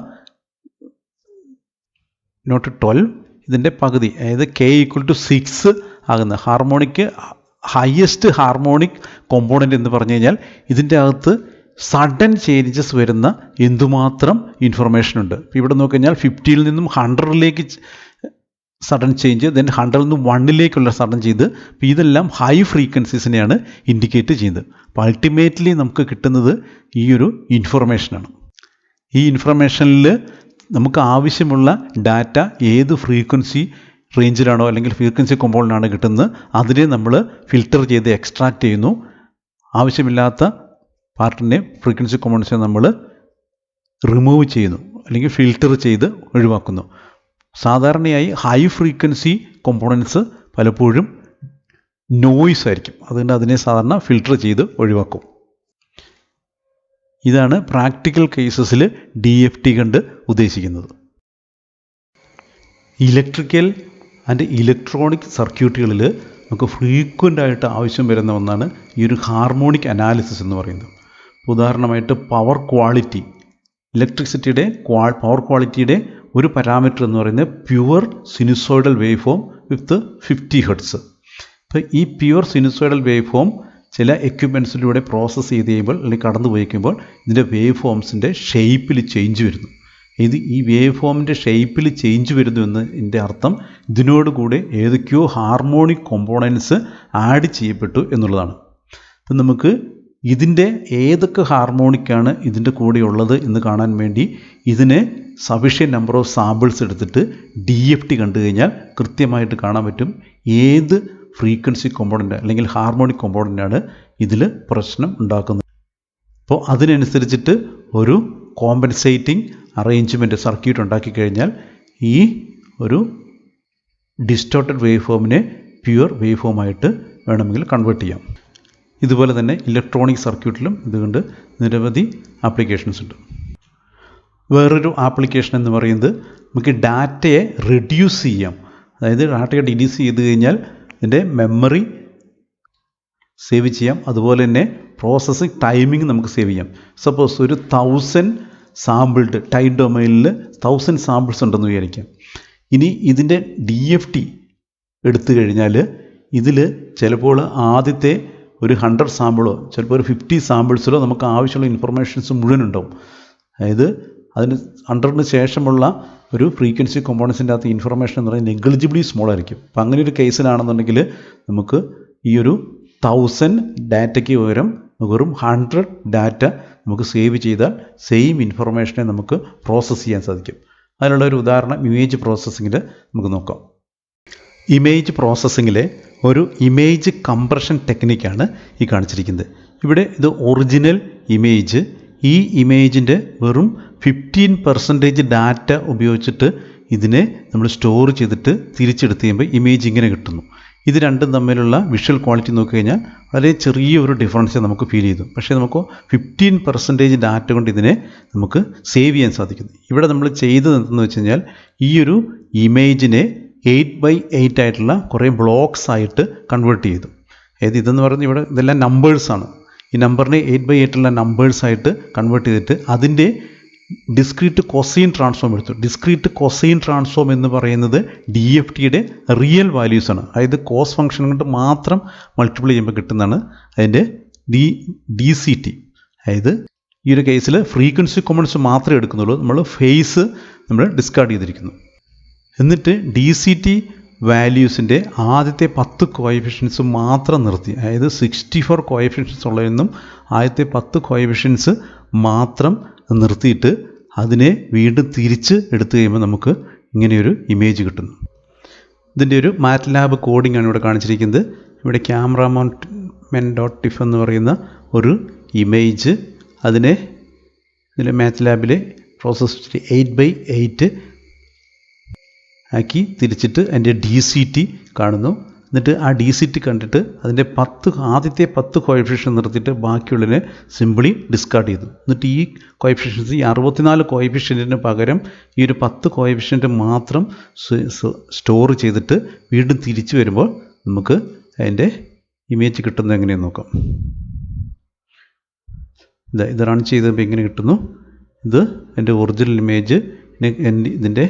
നോട്ട് 12, ഇതിൻ്റെ പകുതി, അതായത് k = 6 ആകുന്ന ഹാർമോണിക്, ഹയസ്റ്റ് ഹാർമോണിക് കോമ്പോണൻ്റ് എന്ന് പറഞ്ഞു കഴിഞ്ഞാൽ ഇതിൻ്റെ അകത്ത് സഡൻ ചേഞ്ചസ് വരുന്ന എന്തുമാത്രം ഇൻഫർമേഷൻ ഉണ്ട്. ഇവിടെ നോക്കിക്കഴിഞ്ഞാൽ 50-ൽ നിന്നും 100-ലേക്ക് സഡൻ ചേഞ്ച്, ദെൻ 100-ൽ നിന്നും 1-ലേക്കുള്ള സഡൻ ചെയ്ത്, അപ്പോൾ ഇതെല്ലാം ഹൈ ഫ്രീക്വൻസീസിനെയാണ് ഇൻഡിക്കേറ്റ് ചെയ്യുന്നത്. അപ്പോൾ അൾട്ടിമേറ്റ്ലി നമുക്ക് കിട്ടുന്നത് ഈ ഒരു ഇൻഫർമേഷനാണ്. ഈ ഇൻഫർമേഷനിൽ നമുക്ക് ആവശ്യമുള്ള ഡാറ്റ ഏത് ഫ്രീക്വൻസി റേഞ്ചിലാണോ അല്ലെങ്കിൽ ഫ്രീക്വൻസി കോമ്പോണൻ്റാണ് കിട്ടുന്നത് അതിനെ നമ്മൾ ഫിൽറ്റർ ചെയ്ത് എക്സ്ട്രാക്റ്റ് ചെയ്യുന്നു. ആവശ്യമില്ലാത്ത പാർട്ടിനെ, ഫ്രീക്വൻസി കോമ്പോണൻസിനെ നമ്മൾ റിമൂവ് ചെയ്യുന്നു അല്ലെങ്കിൽ ഫിൽറ്റർ ചെയ്ത് ഒഴിവാക്കുന്നു. സാധാരണയായി ഹൈ ഫ്രീക്വൻസി കോമ്പോണൻസ് പലപ്പോഴും നോയ്സ് ആയിരിക്കും, അതുകൊണ്ട് അതിനെ സാധാരണ ഫിൽറ്റർ ചെയ്ത് ഒഴിവാക്കും. ഇതാണ് പ്രാക്ടിക്കൽ കേസസിൽ DFT കൊണ്ട് ഉദ്ദേശിക്കുന്നത്. ഇലക്ട്രിക്കൽ ആൻഡ് ഇലക്ട്രോണിക് സർക്യൂട്ടുകളിൽ നമുക്ക് ഫ്രീക്വൻ്റ് ആയിട്ട് ആവശ്യം വരുന്ന ഒന്നാണ് ഈ ഒരു ഹാർമോണിക് അനാലിസിസ് എന്ന് പറയുന്നത്. ഉദാഹരണമായിട്ട് പവർ ക്വാളിറ്റി, ഇലക്ട്രിസിറ്റിയുടെ പവർ ക്വാളിറ്റിയുടെ ഒരു പാരാമീറ്റർ എന്ന് പറയുന്നത് pure sinusoidal wave form with 50 Hz. അപ്പോൾ ഈ പ്യുവർ സിനുസോയിഡൽ വേവ് ഫോം ചില എക്യുപ്മെൻറ്റ്സിലൂടെ പ്രോസസ്സ് ചെയ്ത് കഴിയുമ്പോൾ അല്ലെങ്കിൽ കടന്നു പോയിക്കുമ്പോൾ ഇതിൻ്റെ വേവ് ഫോംസിൻ്റെ ഷേപ്പിൽ ചേഞ്ച് വരുന്നു. ഈ വേവ് ഫോമിൻ്റെ ഷേപ്പിൽ ചേഞ്ച് വരുന്നു എന്നതിൻ്റെ അർത്ഥം ഇതിനോടുകൂടെ ഏതൊക്കെയോ ഹാർമോണിക് കോമ്പോണൻസ് ആഡ് ചെയ്യപ്പെട്ടു എന്നുള്ളതാണ്. അപ്പം നമുക്ക് ഇതിൻ്റെ ഏതൊക്കെ ഹാർമോണിക്കാണ് ഇതിൻ്റെ കൂടെ ഉള്ളത് എന്ന് കാണാൻ വേണ്ടി ഇതിനെ സഫിഷ്യൻറ്റ് നമ്പർ ഓഫ് സാമ്പിൾസ് എടുത്തിട്ട് DFT കണ്ടു കഴിഞ്ഞാൽ കൃത്യമായിട്ട് കാണാൻ പറ്റും ഏത് ഫ്രീക്വൻസി കോമ്പോണൻ്റ് അല്ലെങ്കിൽ ഹാർമോണിക് കോമ്പോണൻ്റാണ് ഇതിൽ പ്രശ്നം ഉണ്ടാക്കുന്നത്. അപ്പോൾ അതിനനുസരിച്ചിട്ട് ഒരു കോമ്പൻസേറ്റിംഗ് അറേഞ്ച്മെൻറ്റ് സർക്യൂട്ട് ഉണ്ടാക്കി കഴിഞ്ഞാൽ ഈ ഒരു ഡിസ്റ്റോർട്ടഡ് വേവ് ഫോമിനെ പ്യുവർ വേവ് ഫോമായിട്ട് വേണമെങ്കിൽ കൺവേർട്ട് ചെയ്യാം. ഇതുപോലെ തന്നെ ഇലക്ട്രോണിക് സർക്യൂട്ടിലും ഇതുകൊണ്ട് നിരവധി ആപ്ലിക്കേഷൻസ് ഉണ്ട്. വേറൊരു ആപ്ലിക്കേഷൻ എന്ന് പറയുന്നത് നമുക്ക് ഡാറ്റയെ റെഡ്യൂസ് ചെയ്യാം. അതായത് ഡാറ്റയെ ഡിലീറ്റ് ചെയ്ത് കഴിഞ്ഞാൽ ഇതിൻ്റെ മെമ്മറി സേവ് ചെയ്യാം, അതുപോലെ തന്നെ പ്രോസസ്സിംഗ് ടൈമിംഗ് നമുക്ക് സേവ് ചെയ്യാം. സപ്പോസ് ഒരു 1000 സാമ്പിൾഡ് ടൈം ഡൊമൈനിൽ 1000 സാമ്പിൾസ് ഉണ്ടെന്ന് വിചാരിക്കാം. ഇനി ഇതിൻ്റെ DFT എടുത്തു കഴിഞ്ഞാൽ ഇതിൽ ചിലപ്പോൾ ആദ്യത്തെ ഒരു 100 സാമ്പിളോ ചിലപ്പോൾ ഒരു 50 സാമ്പിൾസിലോ നമുക്ക് ആവശ്യമുള്ള ഇൻഫർമേഷൻസ് മുഴുവൻ ഉണ്ടാവും. അതായത് അതിന് 100-ന് ശേഷമുള്ള ഒരു ഫ്രീക്വൻസി കോമ്പോണൻസിൻ്റെ അകത്ത് ഇൻഫർമേഷൻ എന്ന് പറയുന്നത് നെഗ്ലിജിബിളി സ്മോൾ ആയിരിക്കും. അപ്പം അങ്ങനെ ഒരു കേസിലാണെന്നുണ്ടെങ്കിൽ നമുക്ക് ഈ ഒരു 1000 ഡാറ്റയ്ക്ക് പകരം വെറും 100 ഡാറ്റ നമുക്ക് സേവ് ചെയ്താൽ സെയിം ഇൻഫർമേഷനെ നമുക്ക് പ്രോസസ്സ് ചെയ്യാൻ സാധിക്കും. അതിനുള്ള ഒരു ഉദാഹരണം ഇമേജ് പ്രോസസ്സിങ്ങിൽ നമുക്ക് നോക്കാം. ഇമേജ് പ്രോസസ്സിങ്ങിലെ ഒരു ഇമേജ് കംപ്രഷൻ ടെക്നിക്കാണ് ഈ കാണിച്ചിരിക്കുന്നത്. ഇവിടെ ഇത് ഒറിജിനൽ ഇമേജ്, ഈ ഇമേജിൻ്റെ വെറും 15% ഡാറ്റ ഉപയോഗിച്ചിട്ട് ഇതിനെ നമ്മൾ സ്റ്റോർ ചെയ്തിട്ട് തിരിച്ചെടുത്ത് കഴിയുമ്പോൾ ഇമേജ് ഇങ്ങനെ കിട്ടുന്നു. ഇത് രണ്ടും തമ്മിലുള്ള വിഷ്വൽ ക്വാളിറ്റി നോക്കിക്കഴിഞ്ഞാൽ വളരെ ചെറിയൊരു ഡിഫറൻസ് നമുക്ക് ഫീൽ ചെയ്തു. പക്ഷേ നമുക്ക് 15% ഡാറ്റ കൊണ്ട് ഇതിനെ നമുക്ക് സേവ് ചെയ്യാൻ സാധിക്കുന്നു. ഇവിടെ നമ്മൾ ചെയ്തത് എന്തെന്ന് വെച്ച് കഴിഞ്ഞാൽ ഈ ഒരു ഇമേജിനെ 8x8 ആയിട്ടുള്ള കുറേ ബ്ലോക്സ് ആയിട്ട് കൺവേർട്ട് ചെയ്തു. അതായത് ഇതെന്ന് പറയുന്നത് ഇവിടെ ഇതെല്ലാം നമ്പേഴ്സാണ്. ഈ നമ്പറിനെ 8x8 ഉള്ള നമ്പേഴ്സായിട്ട് കൺവേർട്ട് ചെയ്തിട്ട് അതിൻ്റെ ഡിസ്ക്രീറ്റ് കൊസൈൻ ട്രാൻസ്ഫോം എടുത്തു. ഡിസ്ക്രീറ്റ് കൊസൈൻ ട്രാൻസ്ഫോം എന്ന് പറയുന്നത് DFTയുടെ റിയൽ വാല്യൂസാണ്. അതായത് കോസ് ഫംഗ്ഷൻ കൊണ്ട് മാത്രം മൾട്ടിപ്ലൈ ചെയ്യുമ്പോൾ കിട്ടുന്നതാണ് അതിൻ്റെ DCT. അതായത് ഈ ഒരു കേസിൽ ഫ്രീക്വൻസി കോമ്പണൻസ് മാത്രമേ എടുക്കുന്നുള്ളൂ. നമ്മൾ ഫേസ് നമ്മൾ ഡിസ്കാർഡ് ചെയ്തിരിക്കുന്നു. എന്നിട്ട് DCT വാല്യൂസിൻ്റെ ആദ്യത്തെ 10 കോഎഫിഷ്യൻസ് മാത്രം നിർത്തി. അതായത് 64 കോഎഫിഷ്യൻസ് ഉള്ളതിൽ നിന്നും ആദ്യത്തെ 10 കോഎഫിഷ്യൻസ് മാത്രം നിർത്തിയിട്ട് അതിനെ വീണ്ടും തിരിച്ച് എടുത്തു കഴിയുമ്പോൾ നമുക്ക് ഇങ്ങനെയൊരു ഇമേജ് കിട്ടുന്നു. ഇതിൻ്റെ ഒരു മാറ്റ്ലാബ് കോഡിംഗ് ആണ് ഇവിടെ കാണിച്ചിരിക്കുന്നത്. ഇവിടെ cameraman.tif എന്ന് പറയുന്ന ഒരു ഇമേജ് അതിനെ ഇതിൽ മാറ്റ്ലാബിലെ പ്രോസസ് 8x8 ആക്കി തിരിച്ചിട്ട് അതിൻ്റെ DCT കാണുന്നു. എന്നിട്ട് ആ DCT കണ്ടിട്ട് അതിൻ്റെ ആദ്യത്തെ 10 കോഎഫിഷ്യൻ നിർത്തിയിട്ട് ബാക്കിയുള്ളതിനെ സിമ്പിളി ഡിസ്കാർഡ് ചെയ്തു. എന്നിട്ട് ഈ കോഎഫിഷ്യൻസ് ഈ 64 കോഎഫിഷ്യൻറ്റിന് പകരം ഈ ഒരു 10 കോഎഫിഷ്യൻറ്റ് മാത്രം സ്റ്റോർ ചെയ്തിട്ട് വീണ്ടും തിരിച്ചു വരുമ്പോൾ നമുക്ക് അതിൻ്റെ ഇമേജ് കിട്ടുന്നത് എങ്ങനെയെന്ന് നോക്കാം. ഇത് റൺ ചെയ്തപ്പോൾ ഇങ്ങനെ കിട്ടുന്നു. ഇത് എൻ്റെ ഒറിജിനൽ ഇമേജ്. ഇതിൻ്റെ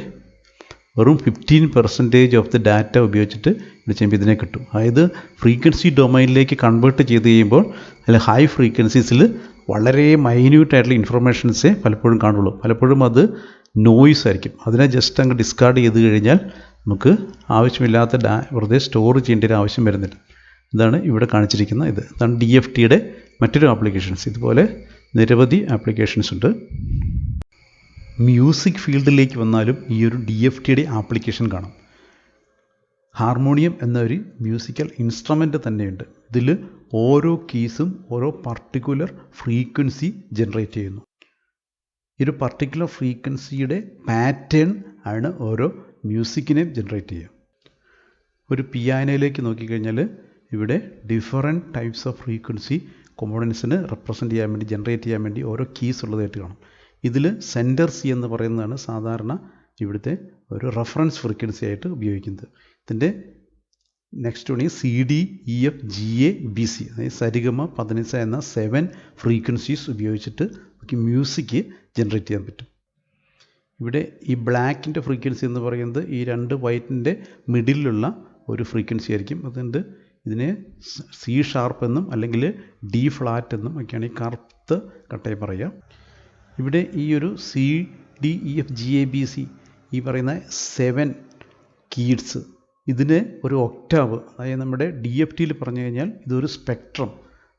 വെറും 15% ഓഫ് ദി ഡാറ്റ ഉപയോഗിച്ചിട്ട് ഇത് ചെയ്യുമ്പോൾ ഇതിനെ കിട്ടും. അതായത് ഫ്രീക്വൻസി ഡൊമൈനിലേക്ക് കൺവേർട്ട് ചെയ്ത് കഴിയുമ്പോൾ അതിൽ ഹൈ ഫ്രീക്വൻസീസിൽ വളരെ മൈന്യൂട്ടായിട്ടുള്ള ഇൻഫർമേഷൻസേ പലപ്പോഴും കാണുള്ളൂ. പലപ്പോഴും അത് നോയ്സ് ആയിരിക്കും. അതിനെ ജസ്റ്റ് അങ്ങ് ഡിസ്കാർഡ് ചെയ്ത് കഴിഞ്ഞാൽ നമുക്ക് ആവശ്യമില്ലാത്ത വെറുതെ സ്റ്റോർ ചെയ്യേണ്ട ഒരു ആവശ്യം വരുന്നില്ല. ഇതാണ് ഇവിടെ കാണിച്ചിരിക്കുന്ന ഇതാണ് DFTയുടെ മറ്റൊരു ആപ്ലിക്കേഷൻസ്. ഇതുപോലെ നിരവധി ആപ്ലിക്കേഷൻസ് ഉണ്ട്. മ്യൂസിക് ഫീൽഡിലേക്ക് വന്നാലും ഈ ഒരു DFTയുടെ ആപ്ലിക്കേഷൻ കാണാം. ഹാർമോണിയം എന്നൊരു മ്യൂസിക്കൽ ഇൻസ്ട്രുമെൻ്റ് തന്നെയുണ്ട്. ഇതിൽ ഓരോ കീസും ഓരോ പർട്ടിക്കുലർ ഫ്രീക്വൻസി ജനറേറ്റ് ചെയ്യുന്നു. ഈ ഒരു പർട്ടിക്കുലർ ഫ്രീക്വൻസിയുടെ പാറ്റേൺ ആണ് ഓരോ മ്യൂസിക്കിനെ ജനറേറ്റ് ചെയ്യുക. ഒരു പിയാനോയിലേക്ക് നോക്കിക്കഴിഞ്ഞാൽ ഇവിടെ ഡിഫറെൻറ്റ് ടൈപ്സ് ഓഫ് ഫ്രീക്വൻസി കോമ്പണൻസിന് റെപ്രസെൻ്റ് ചെയ്യാൻ വേണ്ടി ജനറേറ്റ് ചെയ്യാൻ വേണ്ടി ഓരോ കീസ് ഉള്ളതായിട്ട് കാണാം. ഇതിൽ സെൻറ്റർ C എന്ന് പറയുന്നതാണ് സാധാരണ ഇവിടുത്തെ ഒരു റെഫറൻസ് ഫ്രീക്വൻസി ആയിട്ട് ഉപയോഗിക്കുന്നത്. ഇതിൻ്റെ നെക്സ്റ്റ് വൺ CDEFGABC അതായത് സരിഗമ പദനിസ എന്ന 7 ഫ്രീക്വൻസീസ് ഉപയോഗിച്ചിട്ട് നമുക്ക് മ്യൂസിക് ജനറേറ്റ് ചെയ്യാൻ പറ്റും. ഇവിടെ ഈ ബ്ലാക്കിൻ്റെ ഫ്രീക്വൻസി എന്ന് പറയുന്നത് ഈ രണ്ട് വൈറ്റിൻ്റെ മിഡിലുള്ള ഒരു ഫ്രീക്വൻസി ആയിരിക്കും. അതുകൊണ്ട് ഇതിനെ C# എന്നും അല്ലെങ്കിൽ D ഫ്ലാറ്റ് എന്നും ഒക്കെയാണ് ഈ കറുത്ത കട്ടയെ പറയുക. ഇവിടെ ഈ ഒരു CDEFGABC ഈ പറയുന്ന 7 കീഡ്സ് ഇതിന് ഒരു ഒക്ടാവ്, അതായത് നമ്മുടെ DFTയിൽ പറഞ്ഞു കഴിഞ്ഞാൽ ഇതൊരു സ്പെക്ട്രം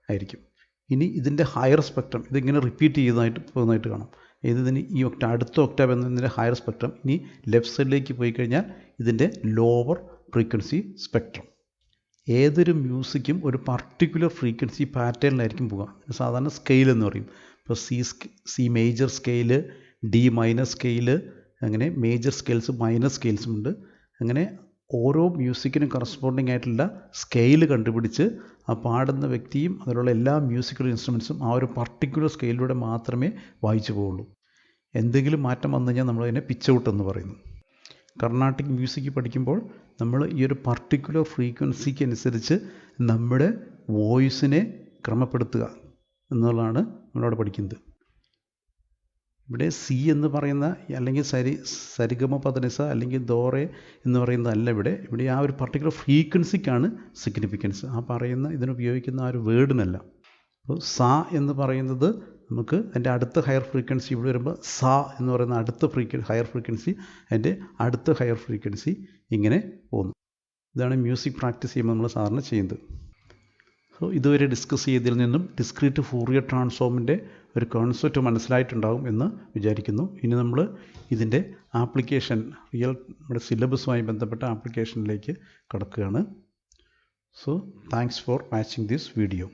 ആയിരിക്കും. ഇനി ഇതിൻ്റെ ഹയർ സ്പെക്ട്രം ഇതിങ്ങനെ റിപ്പീറ്റ് ചെയ്തതായിട്ട് പോകുന്നതായിട്ട് കാണാം. ഇതിന് ഈ അടുത്ത ഒക്ടാവ് എന്നതിൻ്റെ ഹയർ സ്പെക്ട്രം. ഇനി ലെഫ്റ്റ് സൈഡിലേക്ക് പോയി കഴിഞ്ഞാൽ ഇതിൻ്റെ ലോവർ ഫ്രീക്വൻസി സ്പെക്ട്രം. ഏതൊരു മ്യൂസിക്കും ഒരു പർട്ടിക്കുലർ ഫ്രീക്വൻസി പാറ്റേണിലായിരിക്കും പോകുക. സാധാരണ സ്കെയിൽ എന്ന് പറയും. ഇപ്പോൾ C major scale, D minor scale, അങ്ങനെ മേജർ സ്കെയിൽസും മൈനർ സ്കെയിൽസും ഉണ്ട്. അങ്ങനെ ഓരോ മ്യൂസിക്കിനും കറസ്പോണ്ടിങ് ആയിട്ടുള്ള സ്കെയിൽ കണ്ടുപിടിച്ച് ആ പാടുന്ന വ്യക്തിയും അതിലുള്ള എല്ലാ മ്യൂസിക്കൽ ഇൻസ്ട്രുമെൻസും ആ ഒരു പർട്ടിക്കുലർ സ്കെയിലിലൂടെ മാത്രമേ വായിച്ചു പോവുള്ളൂ. എന്തെങ്കിലും മാറ്റം വന്നു കഴിഞ്ഞാൽ നമ്മളതിനെ പിച്ച് ഔട്ട് എന്ന് പറയുന്നു. കർണാട്ടിക് മ്യൂസിക് പഠിക്കുമ്പോൾ നമ്മൾ ഈ ഒരു പർട്ടിക്കുലർ ഫ്രീക്വൻസിക്ക് അനുസരിച്ച് നമ്മുടെ വോയിസിനെ ക്രമപ്പെടുത്തുക എന്നുള്ളതാണ് നമ്മളവിടെ പഠിക്കുന്നത്. ഇവിടെ C എന്ന് പറയുന്ന അല്ലെങ്കിൽ സരിഗമ പദനിസ അല്ലെങ്കിൽ ദോറെ എന്ന് പറയുന്നതല്ല ഇവിടെ ആ ഒരു പർട്ടിക്കുലർ ഫ്രീക്വൻസിക്കാണ് സിഗ്നിഫിക്കൻസ്. ആ പറയുന്ന ഇതിനുപയോഗിക്കുന്ന ആ ഒരു വേർഡിനല്ല. അപ്പോൾ സ എന്ന് പറയുന്നത് നമുക്ക് അതിൻ്റെ അടുത്ത ഹയർ ഫ്രീക്വൻസി ഇവിടെ വരുമ്പോൾ സ എന്ന് പറയുന്ന അടുത്ത ഹയർ ഫ്രീക്വൻസി, അതിൻ്റെ അടുത്ത ഹയർ ഫ്രീക്വൻസി ഇങ്ങനെ പോകുന്നു. ഇതാണ് മ്യൂസിക് പ്രാക്ടീസ് ചെയ്യുമ്പോൾ നമ്മൾ സാധാരണ ചെയ്യുന്നത്. സോ ഇതുവരെ ഡിസ്കസ് ചെയ്തതിൽ നിന്നും ഡിസ്ക്രീറ്റ് ഫൂറിയർ ട്രാൻസ്ഫോമിൻ്റെ ഒരു കോൺസെപ്റ്റ് മനസ്സിലായിട്ടുണ്ടാകും എന്ന് വിചാരിക്കുന്നു. ഇനി നമ്മൾ ഇതിൻ്റെ ആപ്ലിക്കേഷൻ നമ്മുടെ സിലബസുമായി ബന്ധപ്പെട്ട ആപ്ലിക്കേഷനിലേക്ക് കടക്കുകയാണ്. So thanks for watching this video.